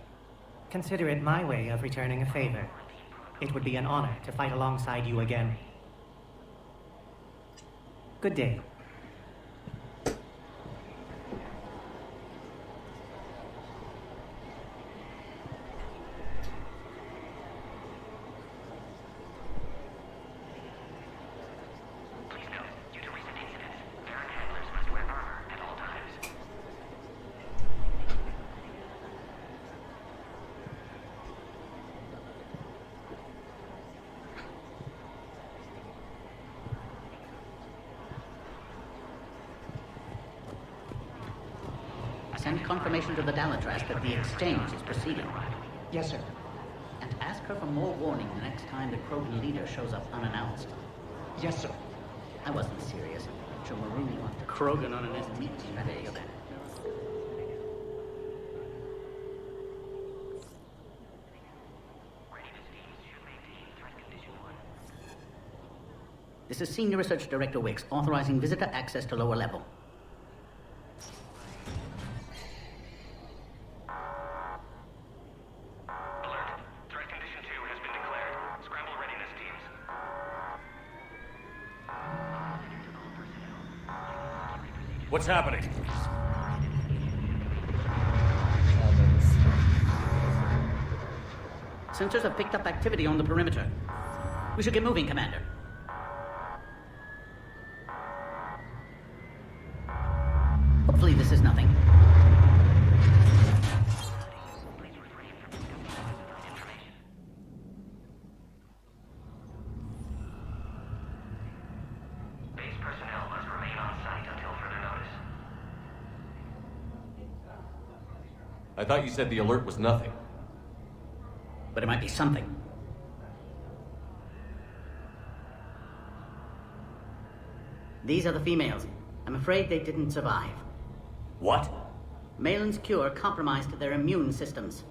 Speaker 23: Consider it my way of returning a favor. It would be an honor to fight alongside you again. Good day.
Speaker 12: Send confirmation to the Dalatras that the exchange is proceeding.
Speaker 15: Yes, sir.
Speaker 12: And ask her for more warning the next time the Krogan leader shows up unannounced.
Speaker 15: Yes, sir.
Speaker 12: I wasn't serious. She'll maroon you onto Krogan on an STG base. This is Senior Research Director Wicks, authorizing visitor access to lower level.
Speaker 2: What's happening?
Speaker 12: Sensors have picked up activity on the perimeter. We should get moving, Commander. Hopefully this is nothing.
Speaker 19: Base personnel must remain on site until further notice.
Speaker 2: I thought you said the alert was nothing.
Speaker 12: But it might be something. These are the females. I'm afraid they didn't survive.
Speaker 2: What?
Speaker 12: Malin's cure compromised their immune systems.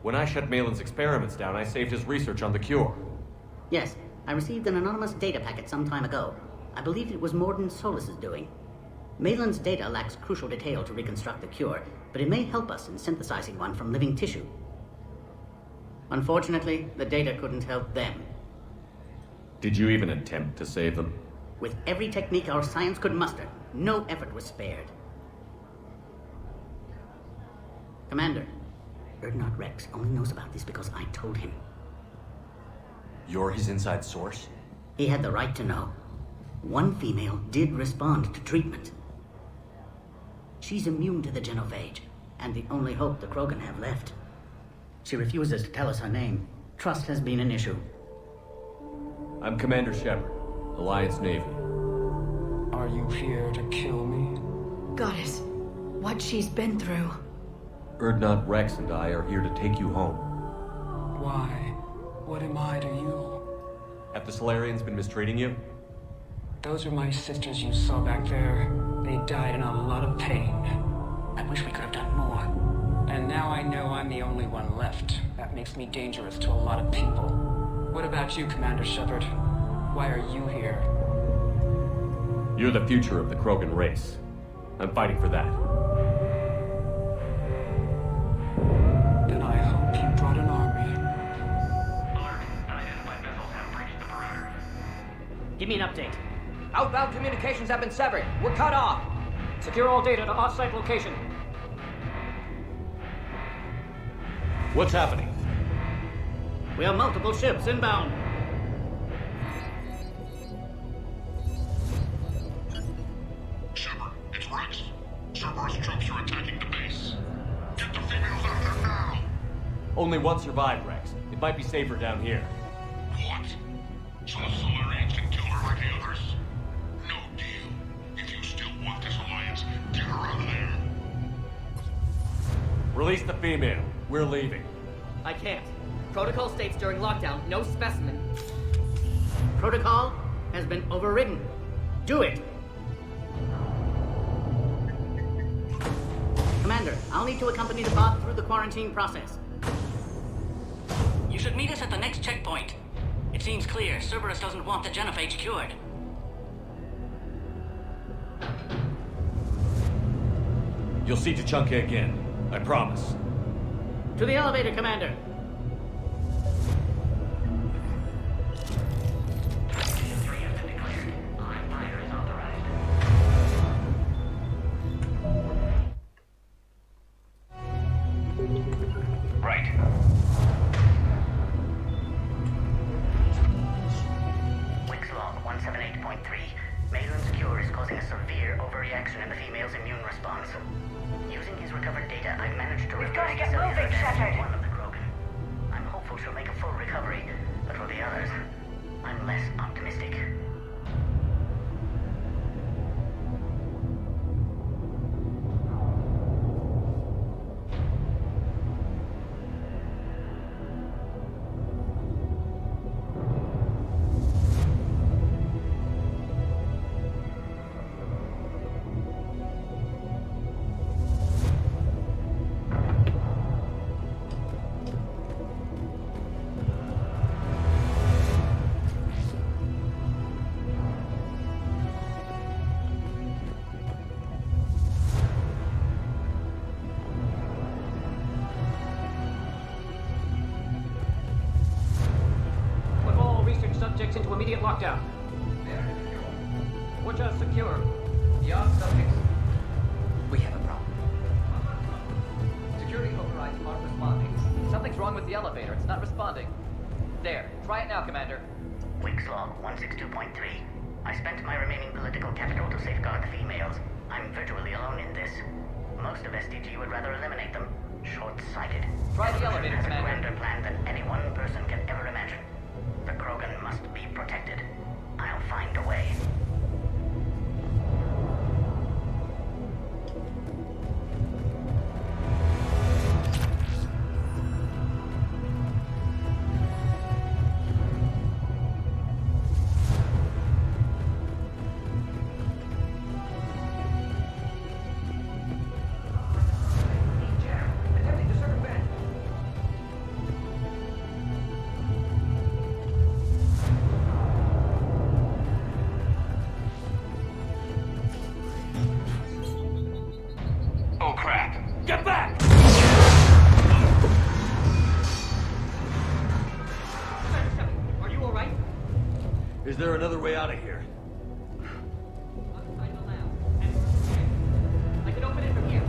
Speaker 2: When I shut Malin's experiments down, I saved his research on the cure.
Speaker 12: Yes, I received an anonymous data packet some time ago. I believe it was Morden Solus's doing. Maitland's data lacks crucial detail to reconstruct the cure, but it may help us in synthesizing one from living tissue. Unfortunately, the data couldn't help them.
Speaker 2: Did you even attempt to save them?
Speaker 12: With every technique our science could muster, no effort was spared. Commander, Erdnot Rex only knows about this because I told him.
Speaker 2: You're his inside source?
Speaker 12: He had the right to know. One female did respond to treatment. She's immune to the genophage, and the only hope the Krogan have left. She refuses to tell us her name. Trust has been an issue.
Speaker 2: I'm Commander Shepard, Alliance Navy.
Speaker 3: Are you here to kill me?
Speaker 6: Goddess, what she's been through.
Speaker 2: Erdnot Rex and I are here to take you home.
Speaker 3: Why? What am I to you?
Speaker 2: Have the Solarians been mistreating you?
Speaker 3: Those are my sisters you saw back there. They died in a lot of pain. I wish we could have done more. And now I know I'm the only one left. That makes me dangerous to a lot of people. What about you, Commander Shepard? Why are you here?
Speaker 2: You're the future of the Krogan race. I'm fighting for that.
Speaker 3: Then I hope you brought an army.
Speaker 12: Give me an update.
Speaker 15: Outbound communications have been severed. We're cut off. Secure all data to off-site location.
Speaker 2: What's happening?
Speaker 12: We have multiple ships inbound.
Speaker 8: Shepard, it's Rex. Cerberus troops are attacking the base. Get the females out of there now!
Speaker 2: Only one survived, Rex. It might be safer down here.
Speaker 8: What? So the Solarians can kill her like the others? No deal. If you still want this alliance, get her out of there.
Speaker 2: Release the female. We're leaving.
Speaker 15: I can't. Protocol states during lockdown, no specimen.
Speaker 12: Protocol has been overridden. Do it! Commander, I'll need to accompany the bot through the quarantine process.
Speaker 15: You should meet us at the next checkpoint. It seems clear Cerberus doesn't want the genophage cured.
Speaker 2: You'll see Tachanka again. I promise.
Speaker 12: To the elevator, Commander.
Speaker 19: Right.
Speaker 12: Wix log 178.3. Maitland's cure is causing a severe overreaction in the female's immune response. Using his recovered data, I've managed to
Speaker 16: We've got to
Speaker 12: reverse
Speaker 16: get
Speaker 12: the cellular
Speaker 16: moving,
Speaker 12: damage
Speaker 16: Shepard.
Speaker 12: of one of the Krogan. I'm hopeful she'll make a full recovery, but for the others, I'm less optimistic.
Speaker 15: Put all research subjects into immediate lockdown. Watch secure.
Speaker 11: Yeah, subjects. We have a problem. Security overrides aren't responding. Something's wrong with the elevator. It's not responding. There. Try it now, Commander.
Speaker 12: Wix log 162.3. I spent my remaining political capital to safeguard the females. I'm virtually alone in this. Most of SDG would rather eliminate them. Short-sighted.
Speaker 11: Try the elevator,
Speaker 12: has
Speaker 11: Commander.
Speaker 12: a grander plan than any one person can ever imagine. The Krogan must be protected. I'll find a way.
Speaker 11: Attempting to circumvent.
Speaker 2: way out of here.
Speaker 11: I can open it from here.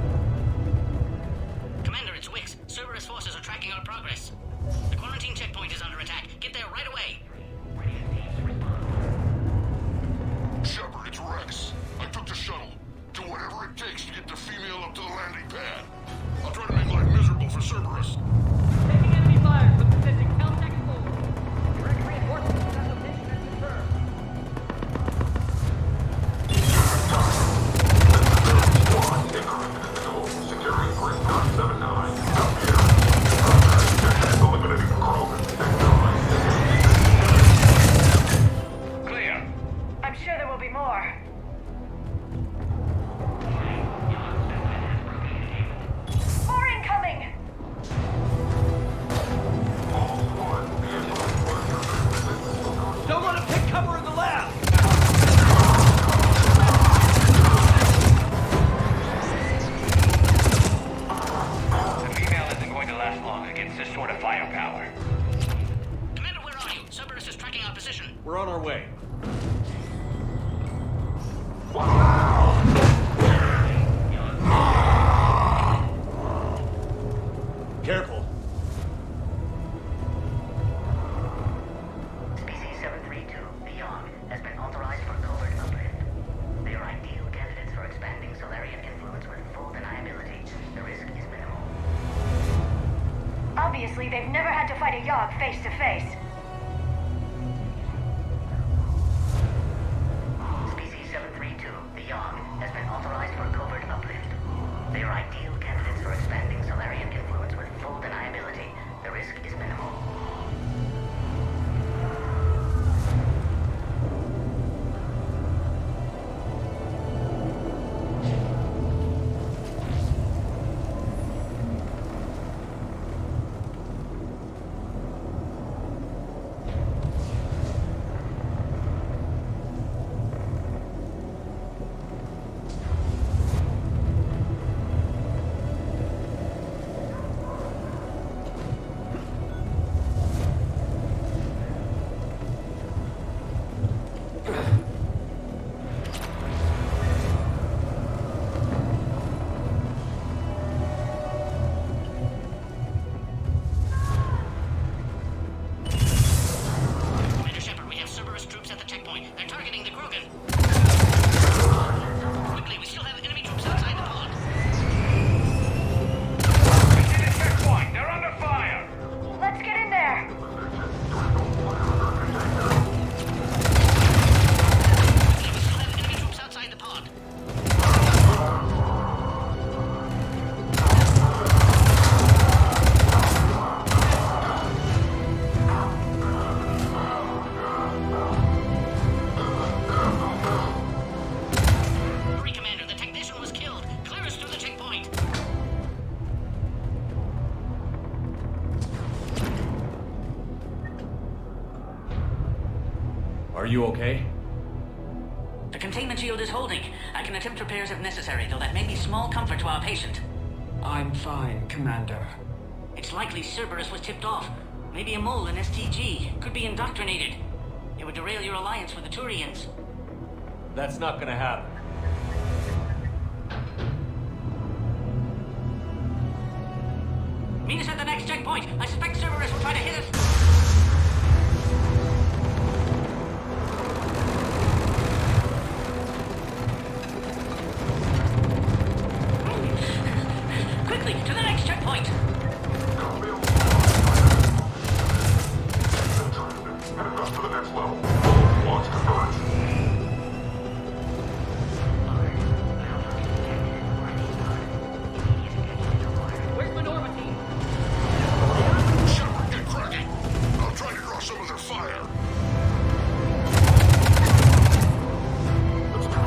Speaker 15: Commander, it's Wix. Cerberus forces are tracking our progress. The quarantine checkpoint is under attack. Get there right away.
Speaker 8: Shepard, it's Rex. I took the shuttle. Do whatever it takes to get the female up to the landing pad. I'll try to make life miserable for Cerberus.
Speaker 11: Taking enemy fire. Sending Caltech forward. Direct reinforcements to that location is confirmed.
Speaker 8: Securing grid 979. Eliminating Krogan.
Speaker 16: Clear. I'm sure there will be more. More incoming!
Speaker 2: Don't want to pick cover in the lab!
Speaker 19: The female isn't going to last long against this sort of firepower.
Speaker 15: Commander, where are you? Cerberus is tracking our position.
Speaker 2: We're on our way. Careful.
Speaker 12: Species 732, Beyond, has been authorized for covert uplift. They are ideal candidates for expanding Solarian influence with full deniability. The risk is minimal.
Speaker 16: Obviously, they've never had to fight a Yogg face to face.
Speaker 12: Species 732, Beyond, has been authorized for covert uplift. They are ideal candidates for expanding Solarian influence with full deniability. The risk is minimal.
Speaker 15: Commander Shepard, we have Cerberus troops at the checkpoint. They're targeting the Krogan. Quickly, we still have enemy troops outside the pod.
Speaker 19: Get to the checkpoint. They're under fire.
Speaker 16: Let's get in there!
Speaker 15: We still have enemy troops outside the pod. Hurry, Commander. The technician was killed. Clear us through the checkpoint.
Speaker 2: Are you okay?
Speaker 15: The containment shield is holding. I can attempt repairs if necessary, though that may be small comfort to our patient.
Speaker 3: I'm fine, Commander.
Speaker 15: It's likely Cerberus was tipped off. Maybe a mole in STG. Could be indoctrinated. It would derail your alliance with the Turians.
Speaker 2: That's not gonna happen.
Speaker 15: Meet us at the next checkpoint. I suspect Cerberus will try to hit us. Quickly, to the next checkpoint.
Speaker 8: Headed up to the next level. Launch converge.
Speaker 11: Where's Minorva team?
Speaker 8: Shepard, get cracking. I'll try to draw some of their fire. Let's go.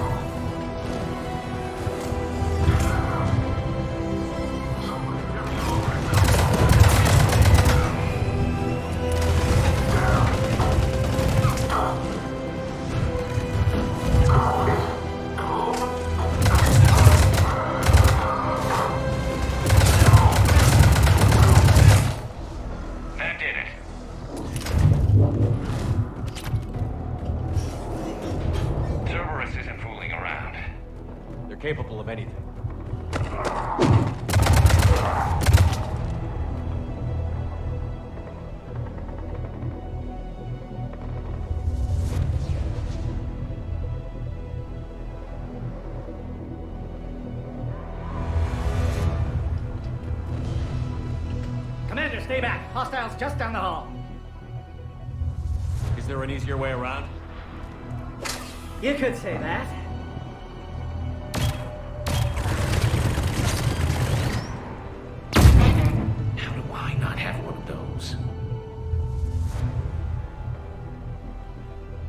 Speaker 23: stay back. Hostiles just down the hall.
Speaker 2: Is there an easier way around?
Speaker 23: You could say that.
Speaker 15: How do I not have one of those?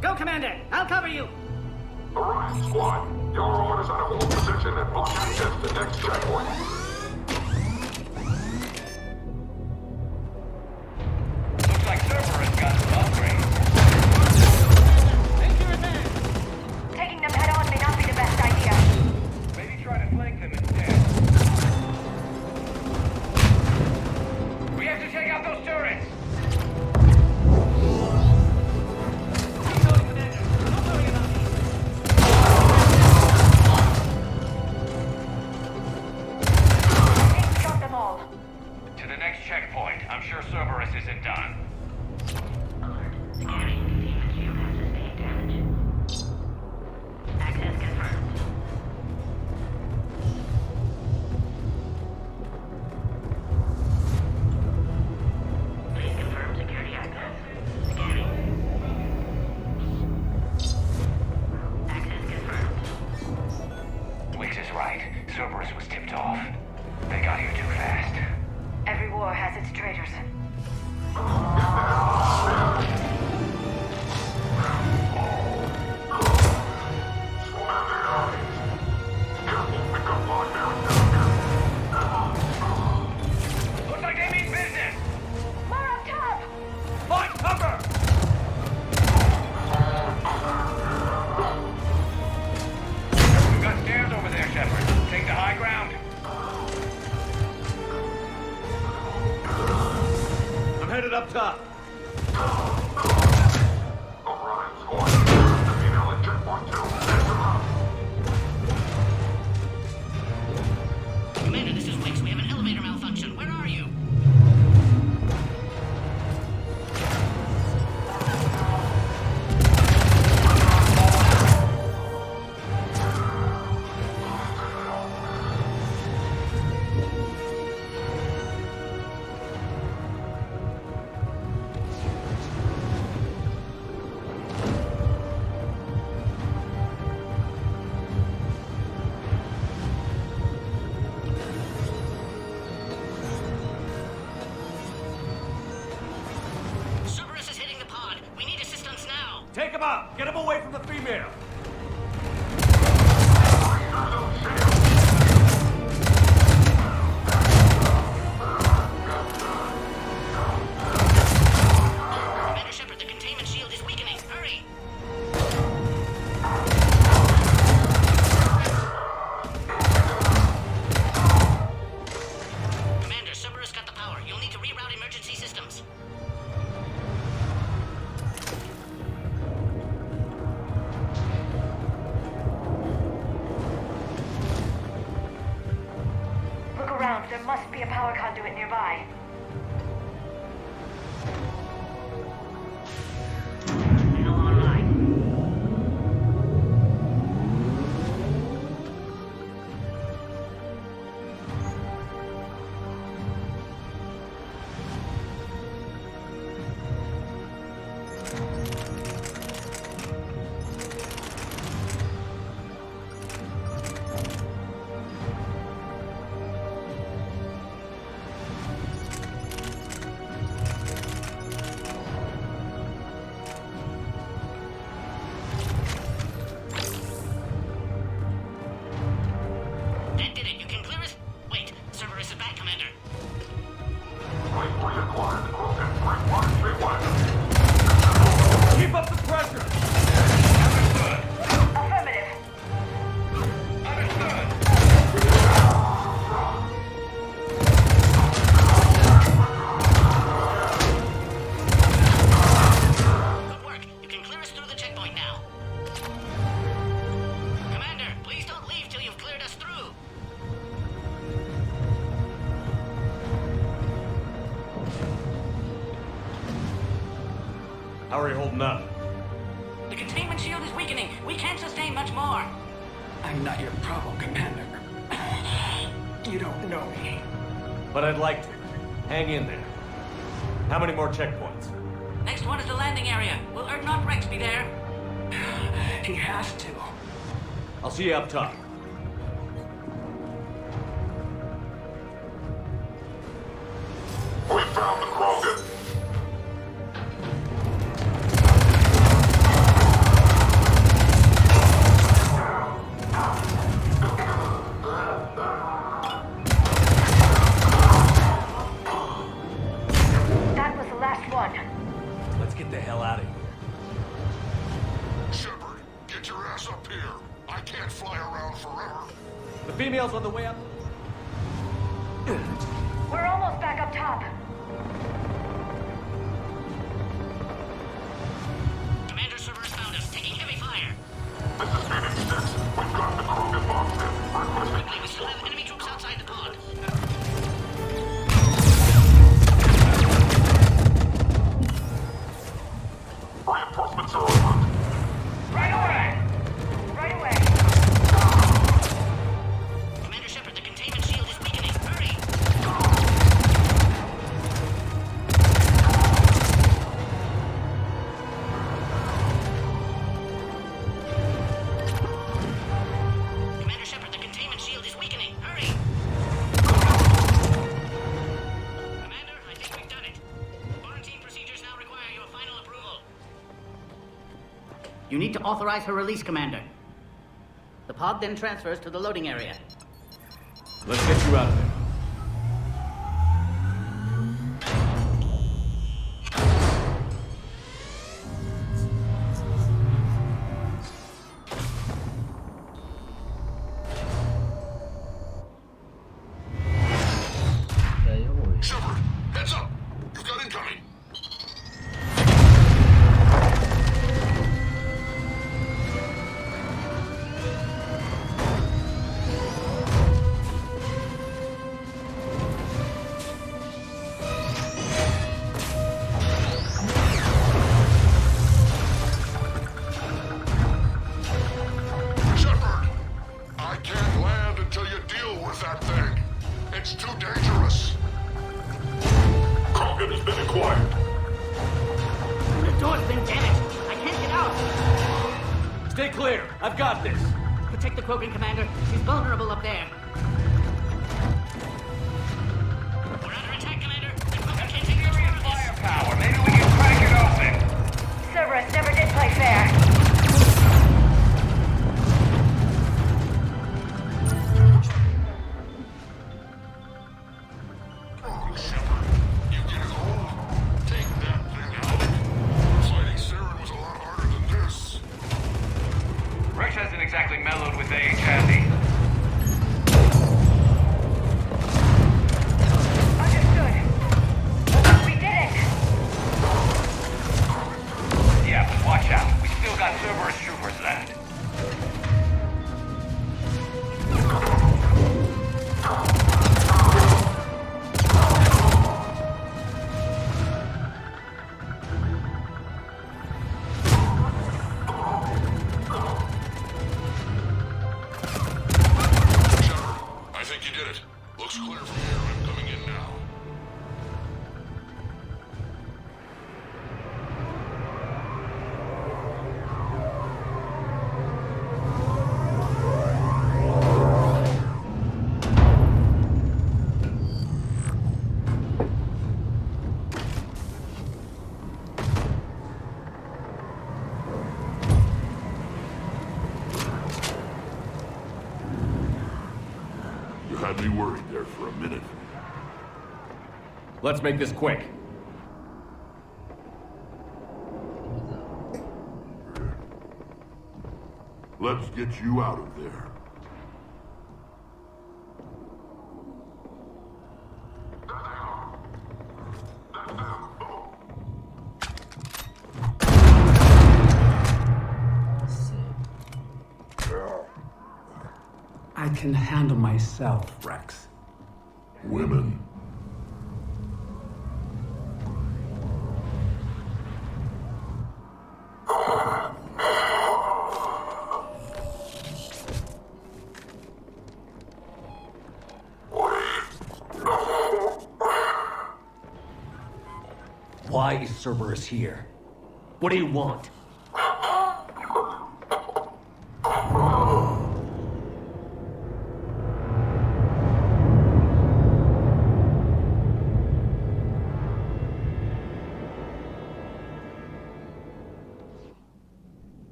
Speaker 23: Go, Commander! I'll cover you!
Speaker 8: Orion Squad, your orders are to hold position and block access to next checkpoint.
Speaker 4: Looks like Cerberus got some upgrades.
Speaker 16: Taking them head on may not be the best idea.
Speaker 4: Maybe try to flank them instead. We have to take out those turrets!
Speaker 16: Shot them all.
Speaker 4: To the next checkpoint. I'm sure Cerberus isn't done.
Speaker 16: Access confirmed. Please confirm security access. Scanning. Access confirmed.
Speaker 19: Wix is right. Cerberus was tipped off. They got here too fast.
Speaker 16: Every war has its traitors.
Speaker 4: Looks like they mean business!
Speaker 16: More up top!
Speaker 4: Find cover! We've got stairs over there, Shepard. Take the high ground.
Speaker 2: I'm headed up top.
Speaker 8: Orion Squad, the female at checkpoint 2.
Speaker 15: Commander, this is Wix. We have an elevator malfunction. Where are you? Cerberus is hitting the pod. We need assistance now.
Speaker 2: Take him out! Get him away from the female!
Speaker 15: Commander Shepard, the containment shield is weakening. Hurry! Commander, Cerberus got the power. You'll need to reroute emergency systems.
Speaker 16: Look around. There must be a power conduit nearby.
Speaker 15: Still online. That did it. You can clear us. Wait, Cerberus is back, Commander.
Speaker 2: Keep up the pressure!
Speaker 16: Affirmative.
Speaker 15: Good work. You can clear us through the checkpoint now. Commander, please don't leave till you've cleared us through.
Speaker 2: How are you holding up?
Speaker 15: The containment shield is weakening. We can't sustain much more.
Speaker 3: I'm not your problem, Commander. You don't know me.
Speaker 2: But I'd like to. Hang in there. How many more checkpoints?
Speaker 15: Next one is the landing area. Will not Rex be there?
Speaker 3: He has to.
Speaker 2: I'll see you up top.
Speaker 8: We found the Krogan.
Speaker 16: That was the last one.
Speaker 2: Let's get the hell out of here.
Speaker 8: Shepard, get your ass up here. I can't fly around forever.
Speaker 2: The female's on the way up.
Speaker 16: We're almost back up top.
Speaker 15: Commander Cerberus found us, taking heavy fire.
Speaker 8: This is Phoenix 6. We've got the Krogan boxed in.
Speaker 15: Quickly, we still have enemy troops outside the pod.
Speaker 8: Reinforcements are over.
Speaker 16: Right away! Right away!
Speaker 15: Commander Shepard, the containment shield is weakening. Hurry! Commander Shepard, the containment shield is weakening. Hurry! Commander, I think we've done it. Quarantine procedures now require your final approval.
Speaker 12: You need to authorize her release, Commander. The pod then transfers to the loading area.
Speaker 2: Let's get you out of there.
Speaker 8: Shepard, heads up. You've got incoming. Shepard, I can't land until you deal with that thing. It's too dangerous. Krogan has been acquired.
Speaker 12: The door's been damaged. I can't get out.
Speaker 2: Stay clear. I've got this.
Speaker 12: Protect the Krogan, Commander. She's vulnerable up there.
Speaker 15: We're under attack, Commander. The Krogan can't take control of this.
Speaker 4: Firepower. Maybe we can crack it open.
Speaker 16: Cerberus never did play fair.
Speaker 8: Oh, Shepard, you getting old? Take that thing out. Fighting Saren was a lot harder than this.
Speaker 4: Rex hasn't exactly mellowed with age, has he?
Speaker 16: Understood. We did it!
Speaker 4: Yeah, but watch out. We still got Cerberus troopers left.
Speaker 8: Shepard, I think you did it. Looks clear from here. I'm coming in now. You had me worried there for a minute.
Speaker 2: Let's make this quick.
Speaker 8: Let's get you out of there.
Speaker 3: I can handle myself, Rex.
Speaker 8: Women.
Speaker 2: Why is Cerberus here? What do you want?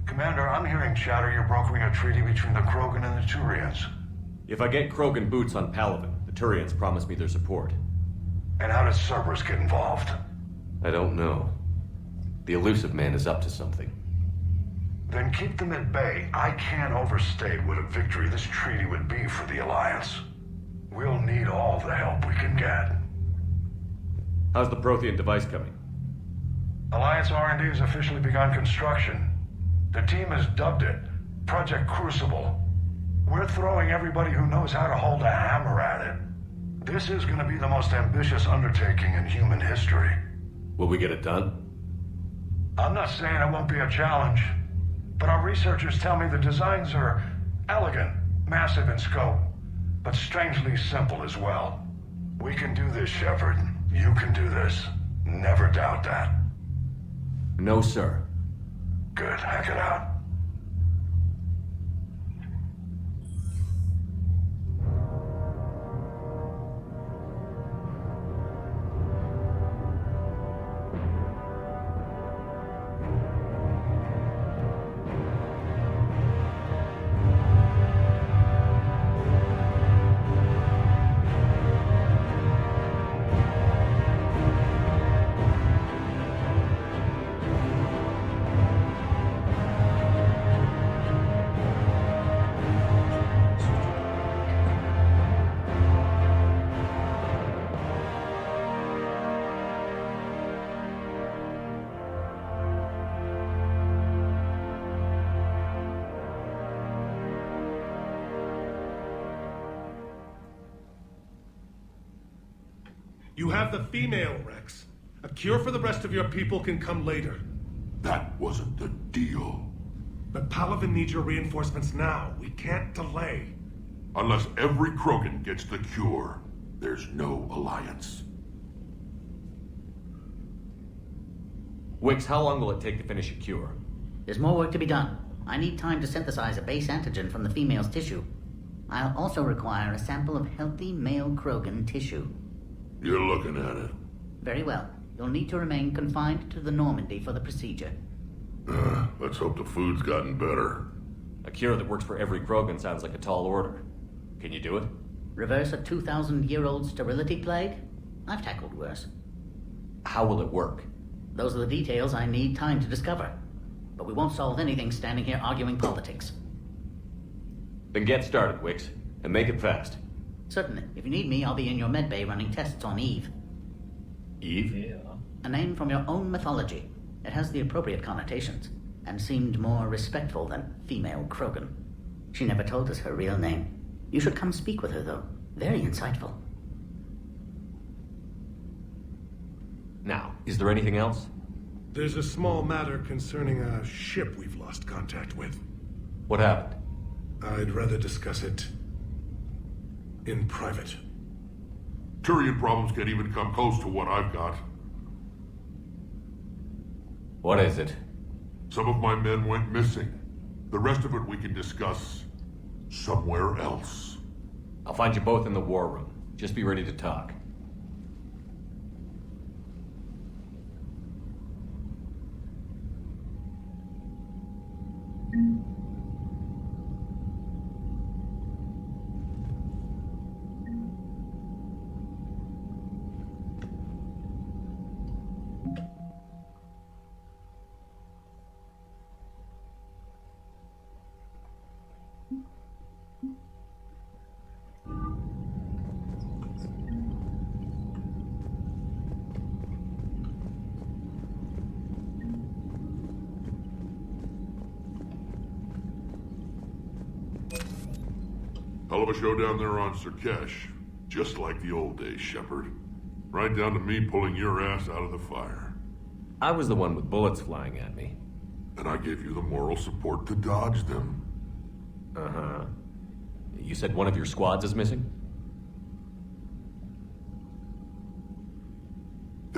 Speaker 14: Commander, I'm hearing chatter you're brokering a treaty between the Krogan and the Turians.
Speaker 2: If I get Krogan boots on Palaven, the Turians promise me their support.
Speaker 14: And how does Cerberus get involved?
Speaker 2: I don't know. The elusive man is up to something.
Speaker 14: Then keep them at bay. I can't overstate what a victory this treaty would be for the Alliance. We'll need all the help we can get.
Speaker 2: How's the Prothean device coming?
Speaker 14: Alliance R&D has officially begun construction. The team has dubbed it Project Crucible. We're throwing everybody who knows how to hold a hammer at it. This is going to be the most ambitious undertaking in human history.
Speaker 2: Will we get it done?
Speaker 14: I'm not saying it won't be a challenge, but our researchers tell me the designs are elegant, massive in scope, but strangely simple as well. We can do this, Shepard. You can do this. Never doubt that.
Speaker 2: No, sir.
Speaker 14: Good. Hack it out.
Speaker 10: You have the female, Rex. A cure for the rest of your people can come later.
Speaker 8: That wasn't the deal.
Speaker 10: But Palaven needs your reinforcements now. We can't delay.
Speaker 8: Unless every Krogan gets the cure, there's no alliance.
Speaker 2: Wix, how long will it take to finish a cure?
Speaker 12: There's more work to be done. I need time to synthesize a base antigen from the female's tissue. I'll also require a sample of healthy male Krogan tissue.
Speaker 8: You're looking at it.
Speaker 12: Very well. You'll need to remain confined to the Normandy for the procedure.
Speaker 8: Let's hope the food's gotten better.
Speaker 2: A cure that works for every Krogan sounds like a tall order. Can you do it?
Speaker 12: Reverse a 2,000-year-old sterility plague? I've tackled worse.
Speaker 2: How will it work?
Speaker 12: Those are the details I need time to discover. But we won't solve anything standing here arguing politics.
Speaker 2: Then get started, Wix, and make it fast.
Speaker 12: Certainly. If you need me, I'll be in your medbay running tests on Eve.
Speaker 2: Eve?
Speaker 12: Yeah. A name from your own mythology. It has the appropriate connotations, and seemed more respectful than female Krogan. She never told us her real name. You should come speak with her, though. Very insightful.
Speaker 2: Now, is there anything else?
Speaker 10: There's a small matter concerning a ship we've lost contact with.
Speaker 2: What happened?
Speaker 10: I'd rather discuss it in private.
Speaker 8: Turian problems can't even come close to what I've got.
Speaker 2: What is it?
Speaker 8: Some of my men went missing. The rest of it we can discuss somewhere else.
Speaker 2: I'll find you both in the war room. Just be ready to talk.
Speaker 8: Hell of a show down there on Sirkesh. Just like the old days, Shepard. Right down to me pulling your ass out of the fire.
Speaker 2: I was the one with bullets flying at me.
Speaker 8: And I gave you the moral support to dodge them.
Speaker 2: Uh-huh. You said one of your squads is missing?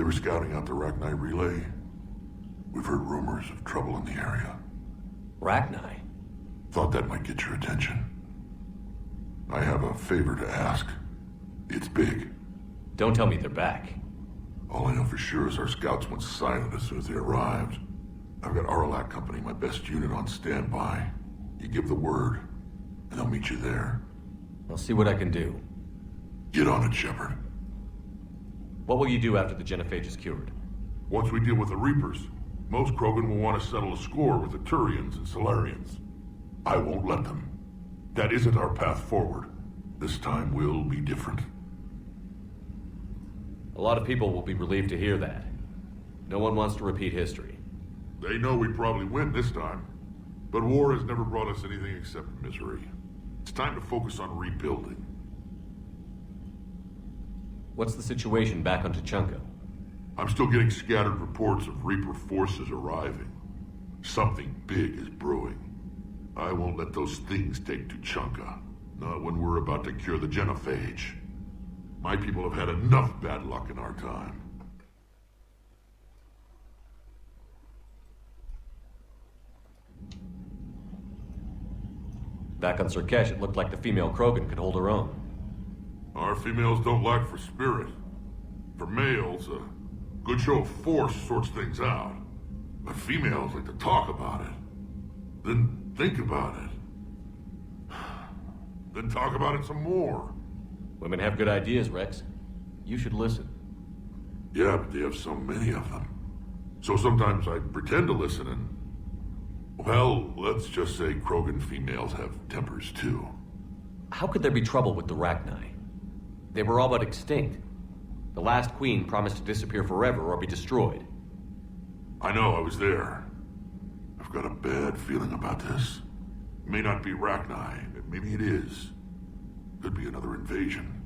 Speaker 8: were scouting out the Rachni relay. We've heard rumors of trouble in the area.
Speaker 2: Rachni?
Speaker 8: Thought that might get your attention. I have a favor to ask. It's big.
Speaker 2: Don't tell me they're back.
Speaker 8: All I know for sure is our scouts went silent as soon as they arrived. I've got Aralac Company, my best unit, on standby. You give the word, and I'll meet you there.
Speaker 2: I'll see what I can do.
Speaker 8: Get on it, Shepard.
Speaker 2: What will you do after the genophage is cured?
Speaker 8: Once we deal with the Reapers, most Krogan will want to settle a score with the Turians and Solarians. I won't let them. That isn't our path forward. This time will be different.
Speaker 2: A lot of people will be relieved to hear that. No one wants to repeat history.
Speaker 8: They know we probably win this time. But war has never brought us anything except misery. It's time to focus on rebuilding.
Speaker 2: What's the situation back on Tuchanka?
Speaker 8: I'm still getting scattered reports of Reaper forces arriving. Something big is brewing. I won't let those things take Tuchanka. Not when we're about to cure the genophage. My people have had enough bad luck in our time.
Speaker 2: Back on Surkesh, it looked like the female Krogan could hold her own.
Speaker 8: Our females don't lack for spirit. For males, a good show of force sorts things out. But females like to talk about it. Then think about it. Then talk about it some more.
Speaker 2: Women have good ideas, Rex. You should listen.
Speaker 8: Yeah, but they have so many of them. So sometimes I pretend to listen and... Well, let's just say Krogan females have tempers too.
Speaker 2: How could there be trouble with the Rachni? They were all but extinct. The last queen promised to disappear forever or be destroyed.
Speaker 8: I know, I was there. I've got a bad feeling about this. It may not be Rachni, but maybe it is. Could be another invasion.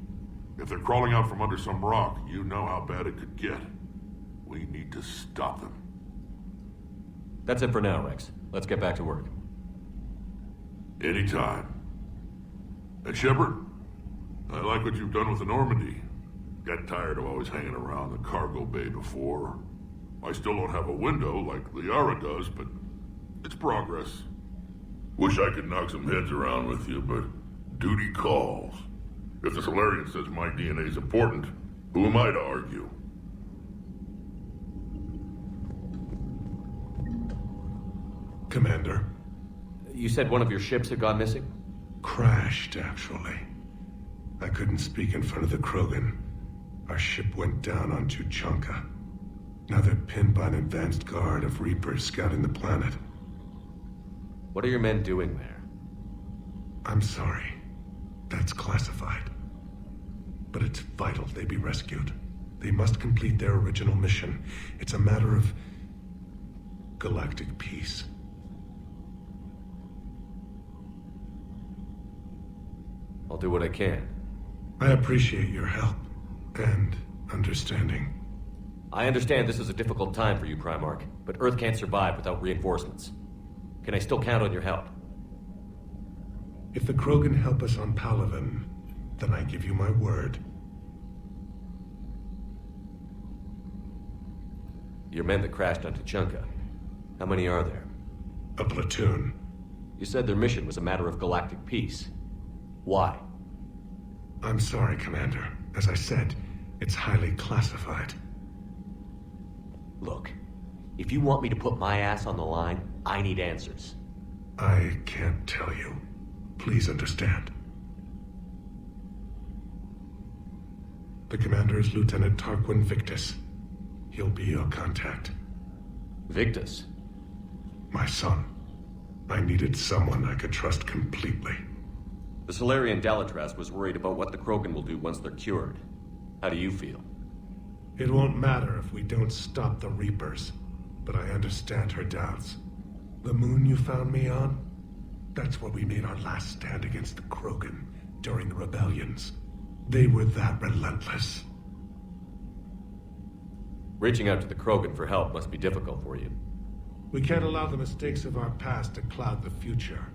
Speaker 8: If they're crawling out from under some rock, you know how bad it could get. We need to stop them.
Speaker 2: That's it for now, Rex. Let's get back to work.
Speaker 8: Anytime. And Shepard, I like what you've done with the Normandy. Got tired of always hanging around the cargo bay before. I still don't have a window like Liara does, but it's progress. Wish I could knock some heads around with you, but duty calls. If the Solarian says my DNA is important, who am I to argue?
Speaker 10: Commander.
Speaker 2: You said one of your ships had gone missing?
Speaker 10: Crashed, actually. I couldn't speak in front of the Krogan. Our ship went down on Tuchanka. Now they're pinned by an advanced guard of Reapers scouting the planet.
Speaker 2: What are your men doing there?
Speaker 10: I'm sorry. That's classified. But it's vital they be rescued. They must complete their original mission. It's a matter of galactic peace.
Speaker 2: I'll do what I can.
Speaker 10: I appreciate your help and understanding.
Speaker 2: I understand this is a difficult time for you, Primarch, but Earth can't survive without reinforcements. Can I still count on your help?
Speaker 10: If the Krogan help us on Palaven, then I give you my word.
Speaker 2: Your men that crashed on Tuchanka. How many are there?
Speaker 10: A platoon.
Speaker 2: You said their mission was a matter of galactic peace. Why?
Speaker 10: I'm sorry, Commander. As I said, it's highly classified.
Speaker 2: Look, if you want me to put my ass on the line, I need answers.
Speaker 10: I can't tell you. Please understand. The commander is Lieutenant Tarquin Victus. He'll be your contact.
Speaker 2: Victus?
Speaker 10: My son. I needed someone I could trust completely.
Speaker 2: The Solarian Dalatras was worried about what the Krogan will do once they're cured. How do you feel?
Speaker 10: It won't matter if we don't stop the Reapers, but I understand her doubts. The moon you found me on? That's where we made our last stand against the Krogan during the rebellions. They were that relentless.
Speaker 2: Reaching out to the Krogan for help must be difficult for you.
Speaker 10: We can't allow the mistakes of our past to cloud the future.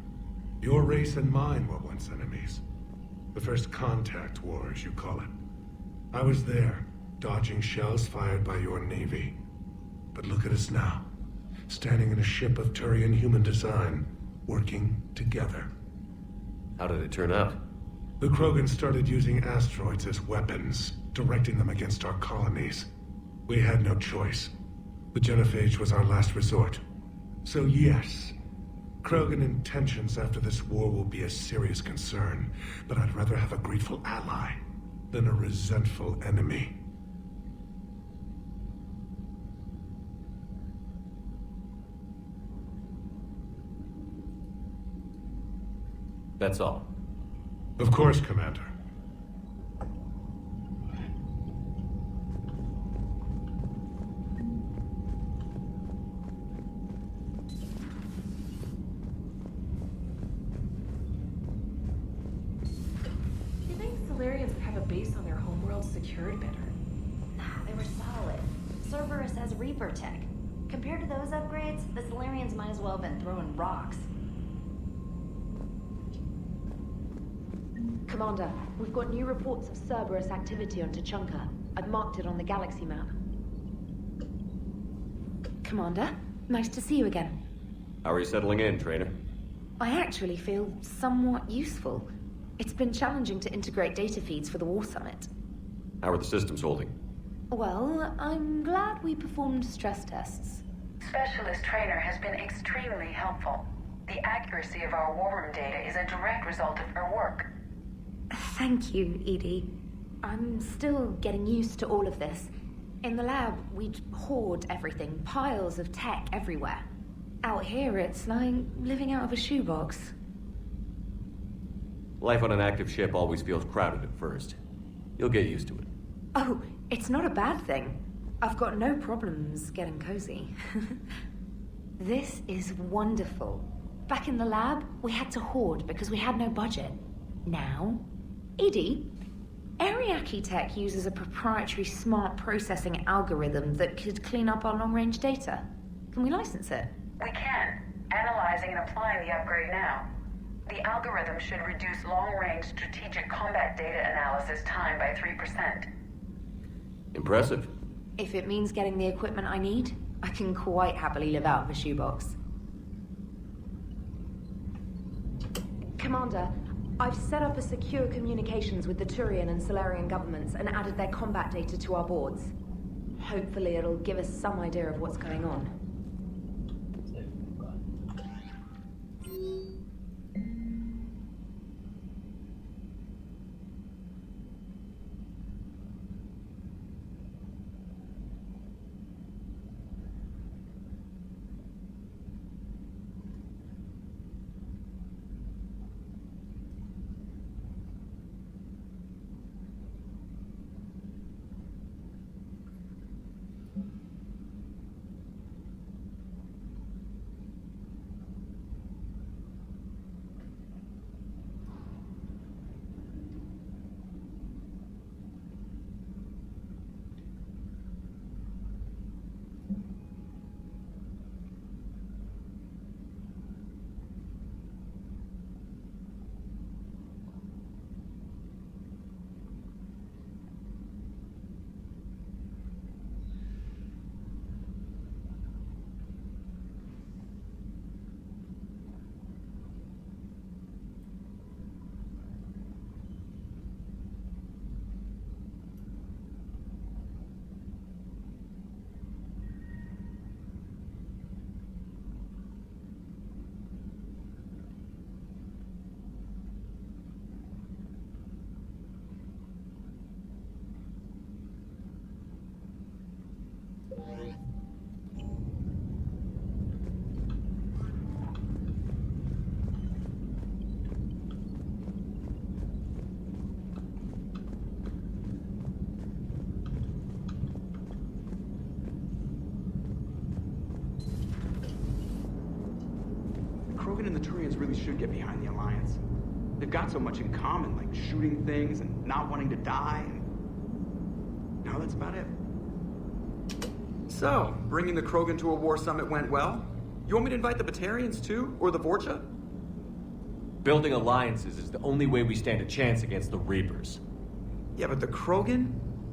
Speaker 10: Your race and mine were once enemies. The first contact war, as you call it. I was there, dodging shells fired by your navy. But look at us now, standing in a ship of Turian human design, working together.
Speaker 2: How did it turn out?
Speaker 10: The Krogan started using asteroids as weapons, directing them against our colonies. We had no choice. The genophage was our last resort. So yes, Krogan intentions after this war will be a serious concern, but I'd rather have a grateful ally than a resentful enemy.
Speaker 2: That's all.
Speaker 10: Of course, Commander.
Speaker 1: Do you think Solarians would have a base on their homeworld secured better?
Speaker 17: Nah, they were solid. Cerberus has Reaper tech. Compared to those upgrades, the Solarians might as well have been throwing rocks.
Speaker 1: Commander, we've got new reports of Cerberus activity on Tuchanka. I've marked it on the galaxy map. Commander, nice to see you again.
Speaker 2: How are you settling in, Trainer?
Speaker 1: I actually feel somewhat useful. It's been challenging to integrate data feeds for the War Summit.
Speaker 2: How are the systems holding?
Speaker 1: Well, I'm glad we performed stress tests.
Speaker 16: Specialist Trainer has been extremely helpful. The accuracy of our war room data is a direct result of her work.
Speaker 1: Thank you, Edie. I'm still getting used to all of this. In the lab, we'd hoard everything, piles of tech everywhere. Out here, it's like living out of a shoebox.
Speaker 2: Life on an active ship always feels crowded at first. You'll get used to it.
Speaker 1: Oh, it's not a bad thing. I've got no problems getting cozy. This is wonderful. Back in the lab, we had to hoard because we had no budget. Now, Edie, Ariake Tech uses a proprietary smart processing algorithm that could clean up our long-range data. Can we license it?
Speaker 16: We can. Analyzing and applying the upgrade now. The algorithm should reduce long-range strategic combat data analysis time by 3%.
Speaker 2: Impressive.
Speaker 1: If it means getting the equipment I need, I can quite happily live out of a shoebox. Commander, I've set up a secure communications with the Turian and Solarian governments and added their combat data to our boards. Hopefully it'll give us some idea of what's going on.
Speaker 18: Krogan and the Turians really should get behind the Alliance. They've got so much in common, like shooting things and not wanting to die. And now that's about it.
Speaker 22: So, bringing the Krogan to a war summit went well? You want me to invite the Batarians too? Or the Vorcha?
Speaker 2: Building alliances is the only way we stand a chance against the Reapers.
Speaker 22: Yeah, but the Krogan?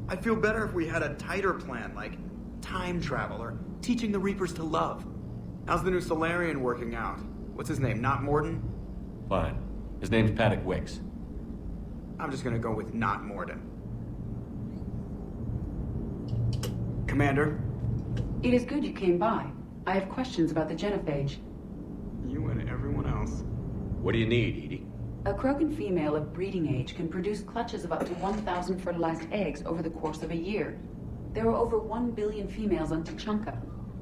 Speaker 18: I'd feel better if we had a tighter plan, like time travel or teaching the Reapers to love. How's the new Solarian working out? What's his name, not Morden?
Speaker 2: Fine. His name's Paddock Wicks.
Speaker 18: I'm just gonna go with not Morden. Commander?
Speaker 7: It is good you came by. I have questions about the genophage.
Speaker 18: You and everyone else.
Speaker 2: What do you need, Edie?
Speaker 7: A Krogan female of breeding age can produce clutches of up to 1,000 fertilized eggs over the course of a year. There are over 1 billion females on Tuchanka.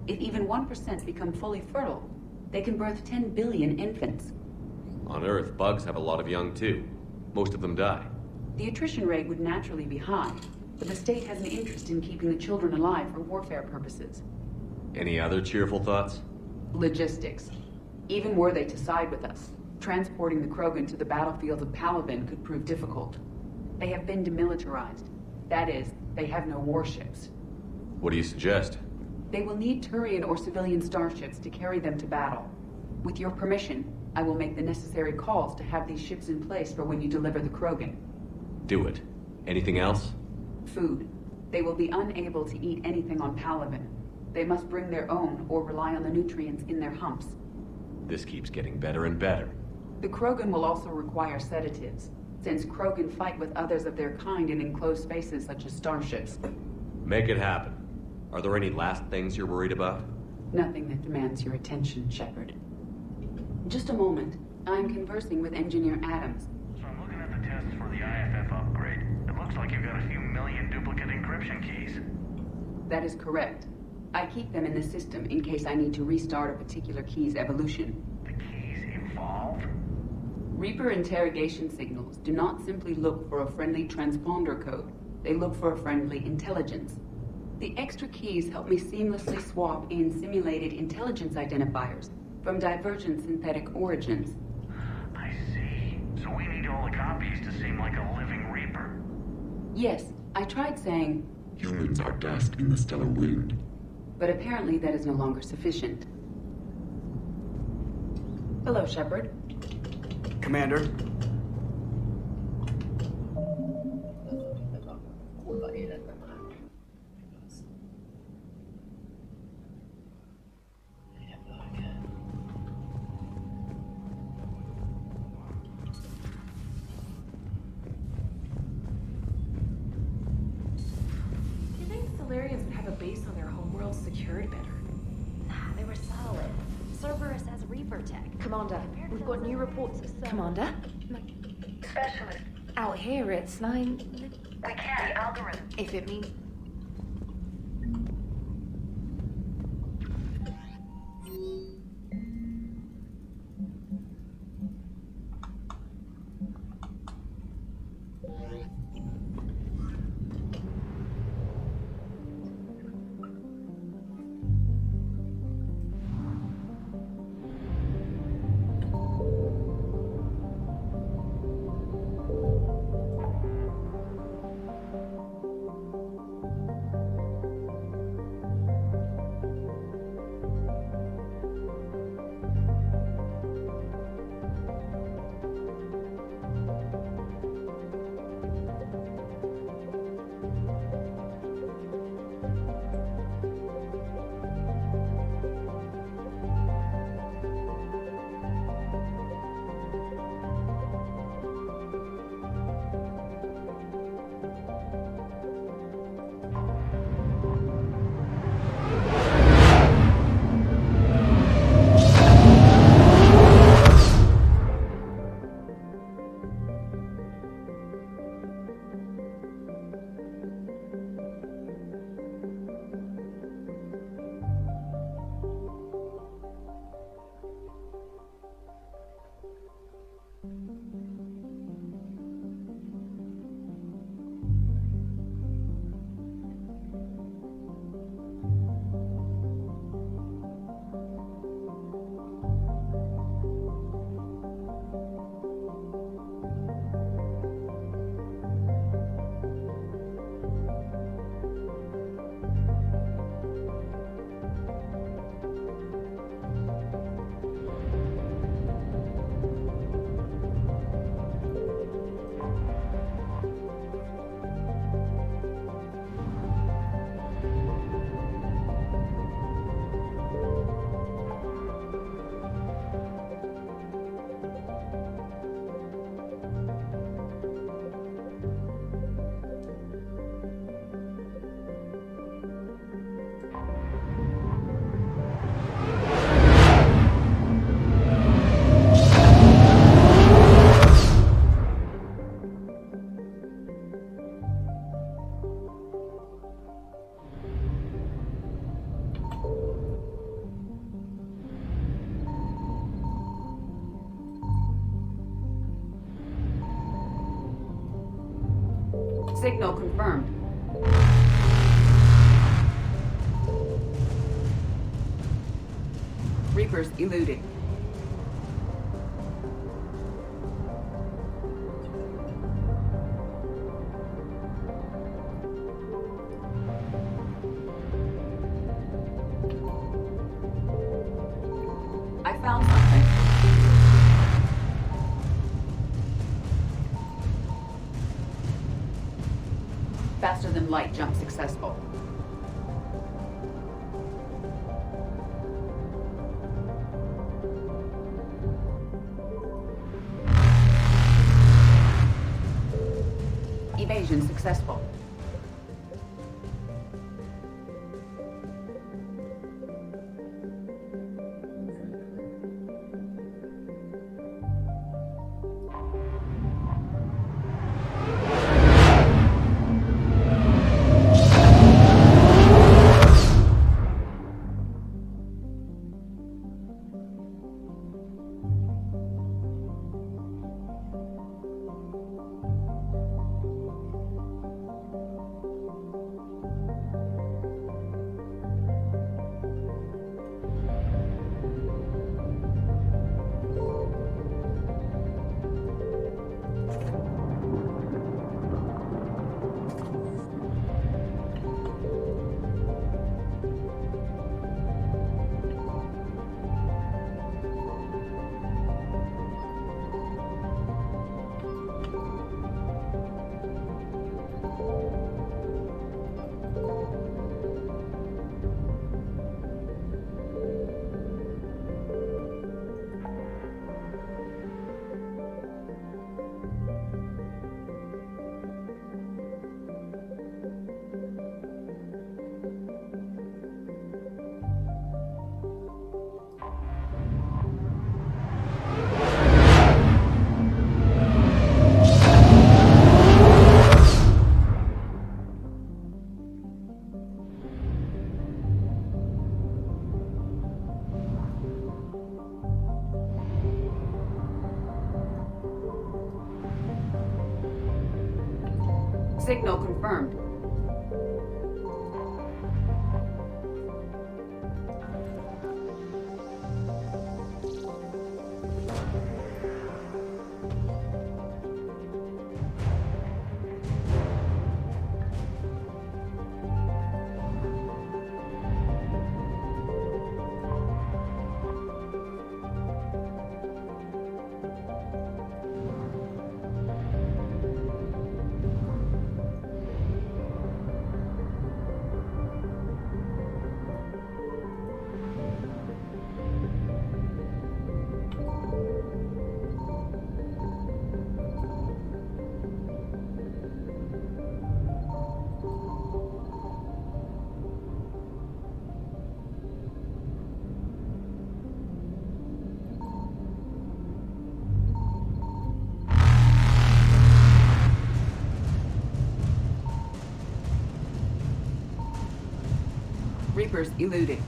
Speaker 7: If even 1% become fully fertile, they can birth 10 billion infants.
Speaker 2: On Earth, bugs have a lot of young too. Most of them die.
Speaker 7: The attrition rate would naturally be high, but the state has an interest in keeping the children alive for warfare purposes.
Speaker 2: Any other cheerful thoughts?
Speaker 7: Logistics. Even were they to side with us, transporting the Krogan to the battlefields of Palaven could prove difficult. They have been demilitarized. That is, they have no warships.
Speaker 2: What do you suggest?
Speaker 7: They will need Turian or civilian starships to carry them to battle. With your permission, I will make the necessary calls to have these ships in place for when you deliver the Krogan.
Speaker 2: Do it. Anything else?
Speaker 7: Food. They will be unable to eat anything on Palaven. They must bring their own or rely on the nutrients in their humps.
Speaker 2: This keeps getting better and better.
Speaker 7: The Krogan will also require sedatives, since Krogan fight with others of their kind in enclosed spaces such as starships.
Speaker 2: Make it happen. Are there any last things you're worried about?
Speaker 7: Nothing that demands your attention, Shepard. Just a moment. I'm conversing with Engineer Adams.
Speaker 4: So I'm looking at the tests for the IFF upgrade. It looks like you've got a few million duplicate encryption keys.
Speaker 7: That is correct. I keep them in the system in case I need to restart a particular key's evolution.
Speaker 4: The keys evolve?
Speaker 7: Reaper interrogation signals do not simply look for a friendly transponder code. They look for a friendly intelligence. The extra keys help me seamlessly swap in simulated intelligence identifiers from divergent synthetic origins.
Speaker 4: I see. So we need all the copies to seem like a living Reaper.
Speaker 7: Yes, I tried saying,
Speaker 13: humans are dust in the stellar wind.
Speaker 7: But apparently that is no longer sufficient. Hello, Shepard.
Speaker 18: Commander?
Speaker 1: You think Solarians would have a base on their homeworld secured better?
Speaker 17: Nah, they were solid. Cerberus as Reaper tech.
Speaker 1: Commander, we've got new reports. Commander?
Speaker 16: Specialist,
Speaker 1: Out here, it's 9...
Speaker 16: we can't. The algorithm.
Speaker 1: If it means...
Speaker 7: Signal confirmed. Reapers eluding. I found something. Faster than light jump successful. Evasion successful. Signal confirmed. Reapers eluding.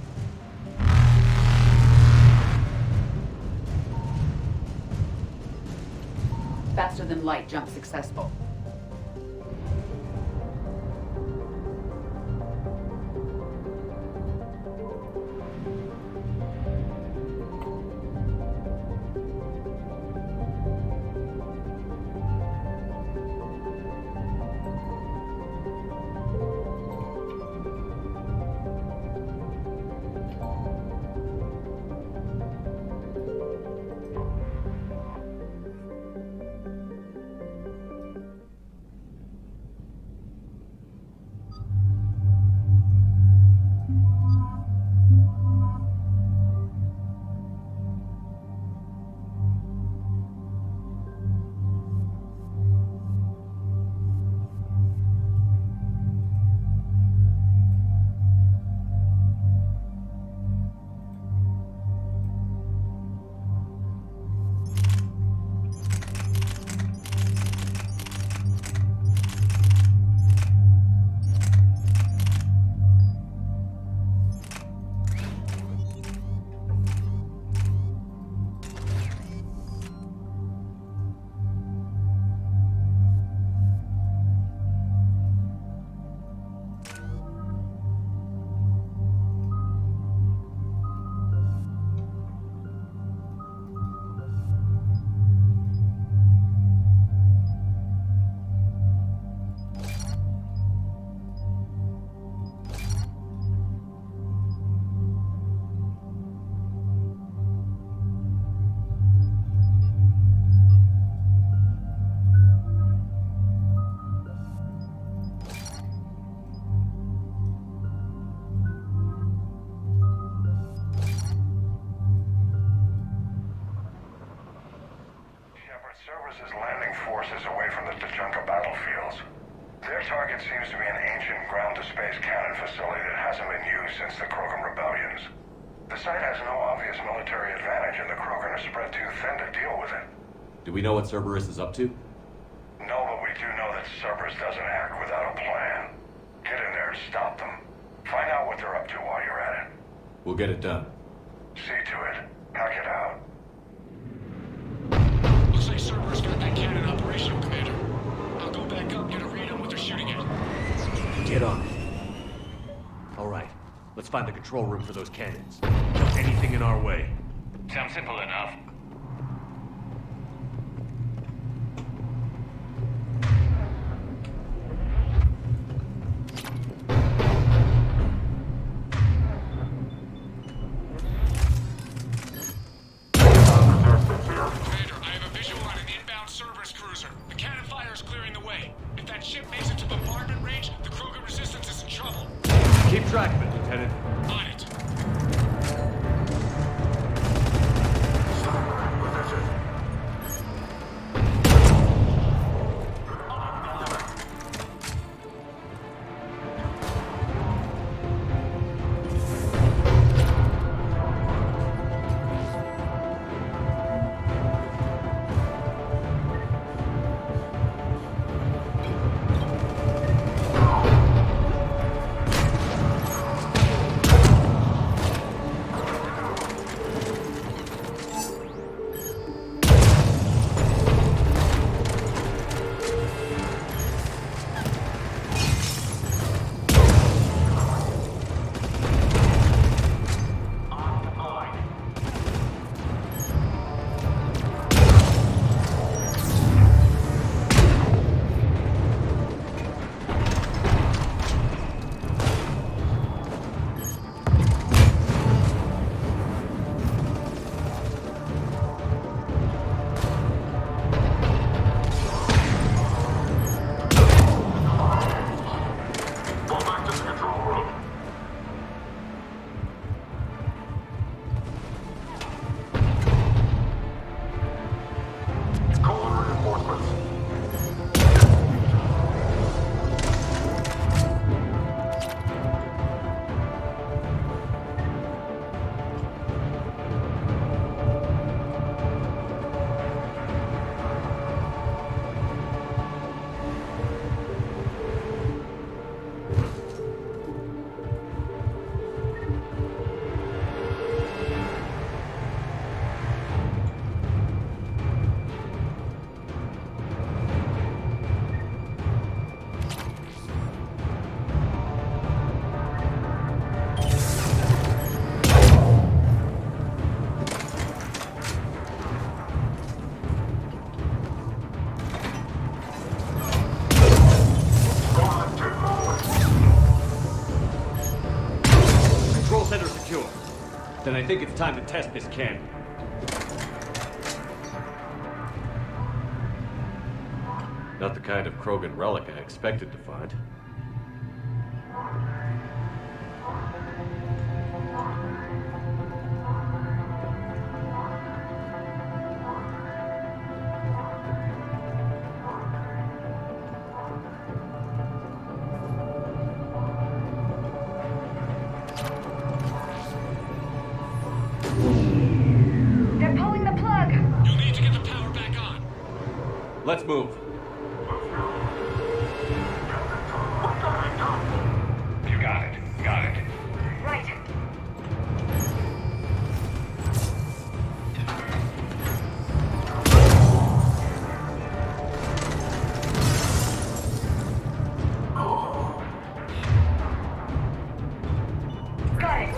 Speaker 7: Faster than light jump successful.
Speaker 14: seems to be an ancient ground-to-space cannon facility that hasn't been used since the Krogan rebellions. The site has no obvious military advantage, and the Krogan are spread too thin to deal with it.
Speaker 2: Do we know what Cerberus is up to?
Speaker 14: No, but we do know that Cerberus doesn't act without a plan. Get in there and stop them. Find out what they're up to while you're at it.
Speaker 2: We'll get it done.
Speaker 14: See to it. Hack it out.
Speaker 3: Looks like Cerberus got that cannon operational, Commander. I'll go back up and get a read on what they're shooting at.
Speaker 2: Get on it. All right. Let's find the control room for those cannons. Kill anything in our way.
Speaker 19: Sounds simple enough.
Speaker 2: Keep track of it, Lieutenant.
Speaker 3: On it.
Speaker 2: Then I think it's time to test this cannon. Not the kind of Krogan relic I expected to find. Let's move.
Speaker 19: You got it. Got it.
Speaker 16: Right. Got it.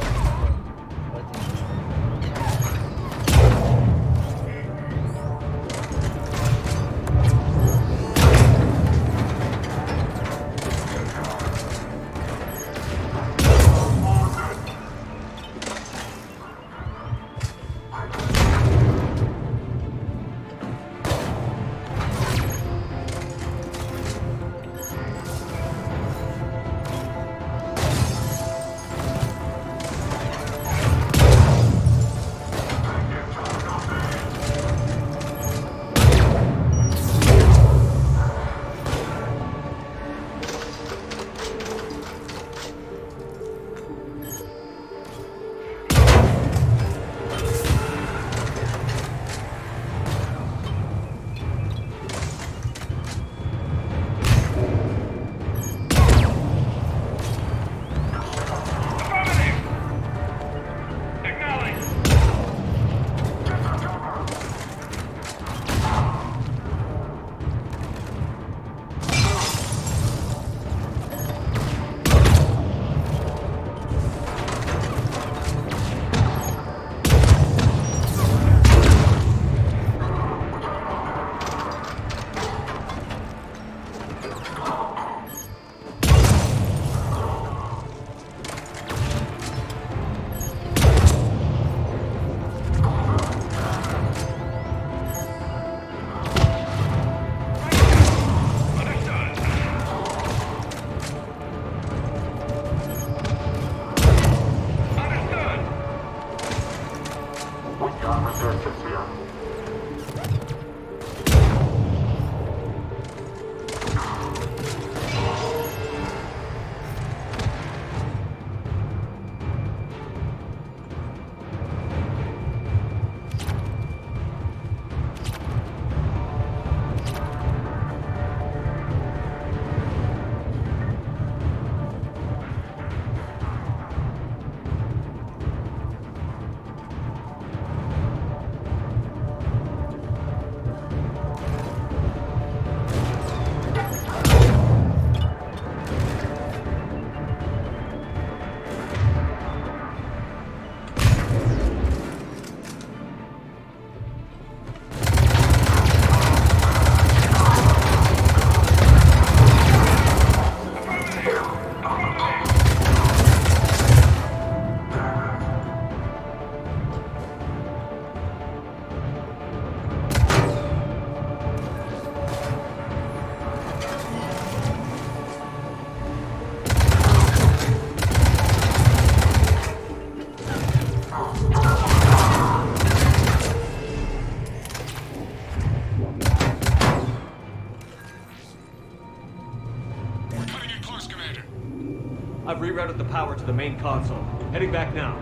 Speaker 2: I've rerouted the power to the main console. Heading back now.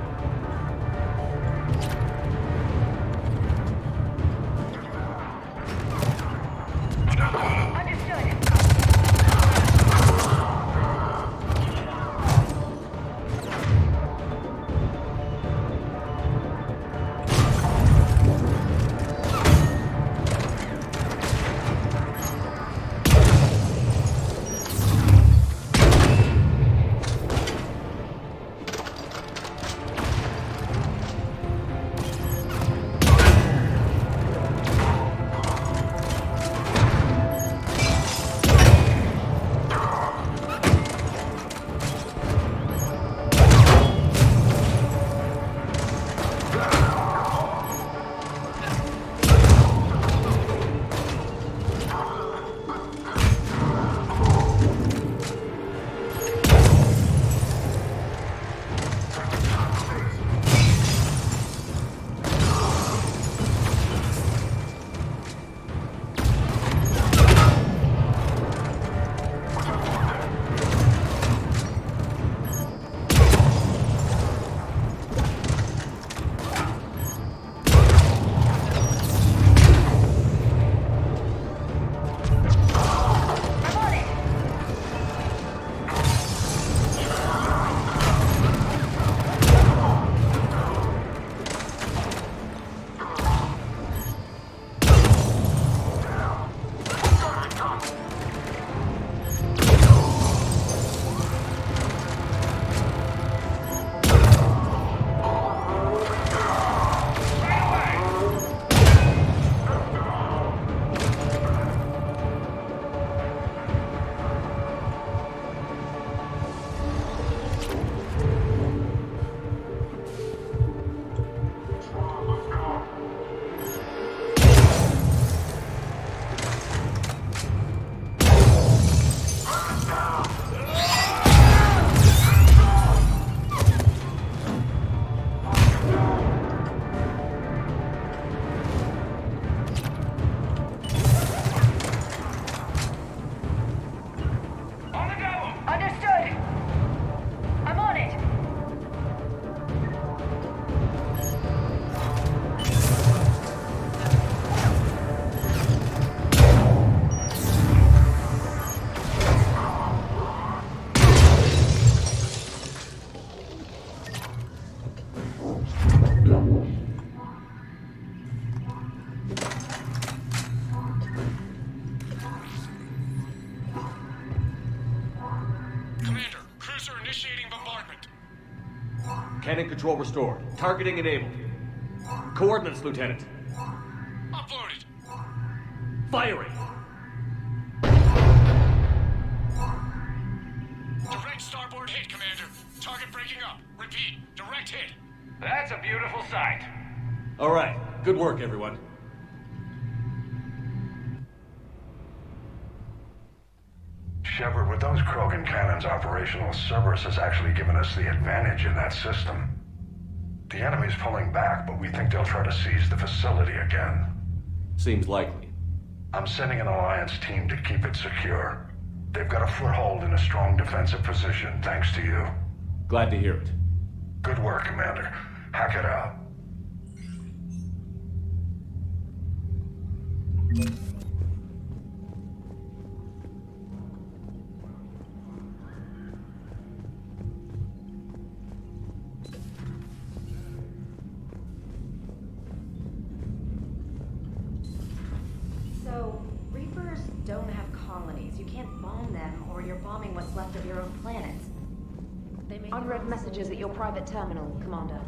Speaker 2: Cannon control restored. Targeting enabled. Coordinates, Lieutenant.
Speaker 14: Uploaded.
Speaker 2: Firing!
Speaker 14: Direct starboard hit, Commander. Target breaking up. Repeat, direct hit.
Speaker 4: That's a beautiful sight.
Speaker 2: All right. Good work, everyone.
Speaker 14: Shepard, with those Krogan cannons operational, Cerberus has actually given us the advantage in that system. The enemy's pulling back, but we think they'll try to seize the facility again.
Speaker 2: Seems likely.
Speaker 14: I'm sending an Alliance team to keep it secure. They've got a foothold in a strong defensive position, thanks to you.
Speaker 2: Glad to hear it.
Speaker 14: Good work, Commander. Hack it out.
Speaker 17: So, Reapers don't have colonies. You can't bomb them, or you're bombing what's left of your own planet.
Speaker 1: Unread messages at your private terminal, Commander.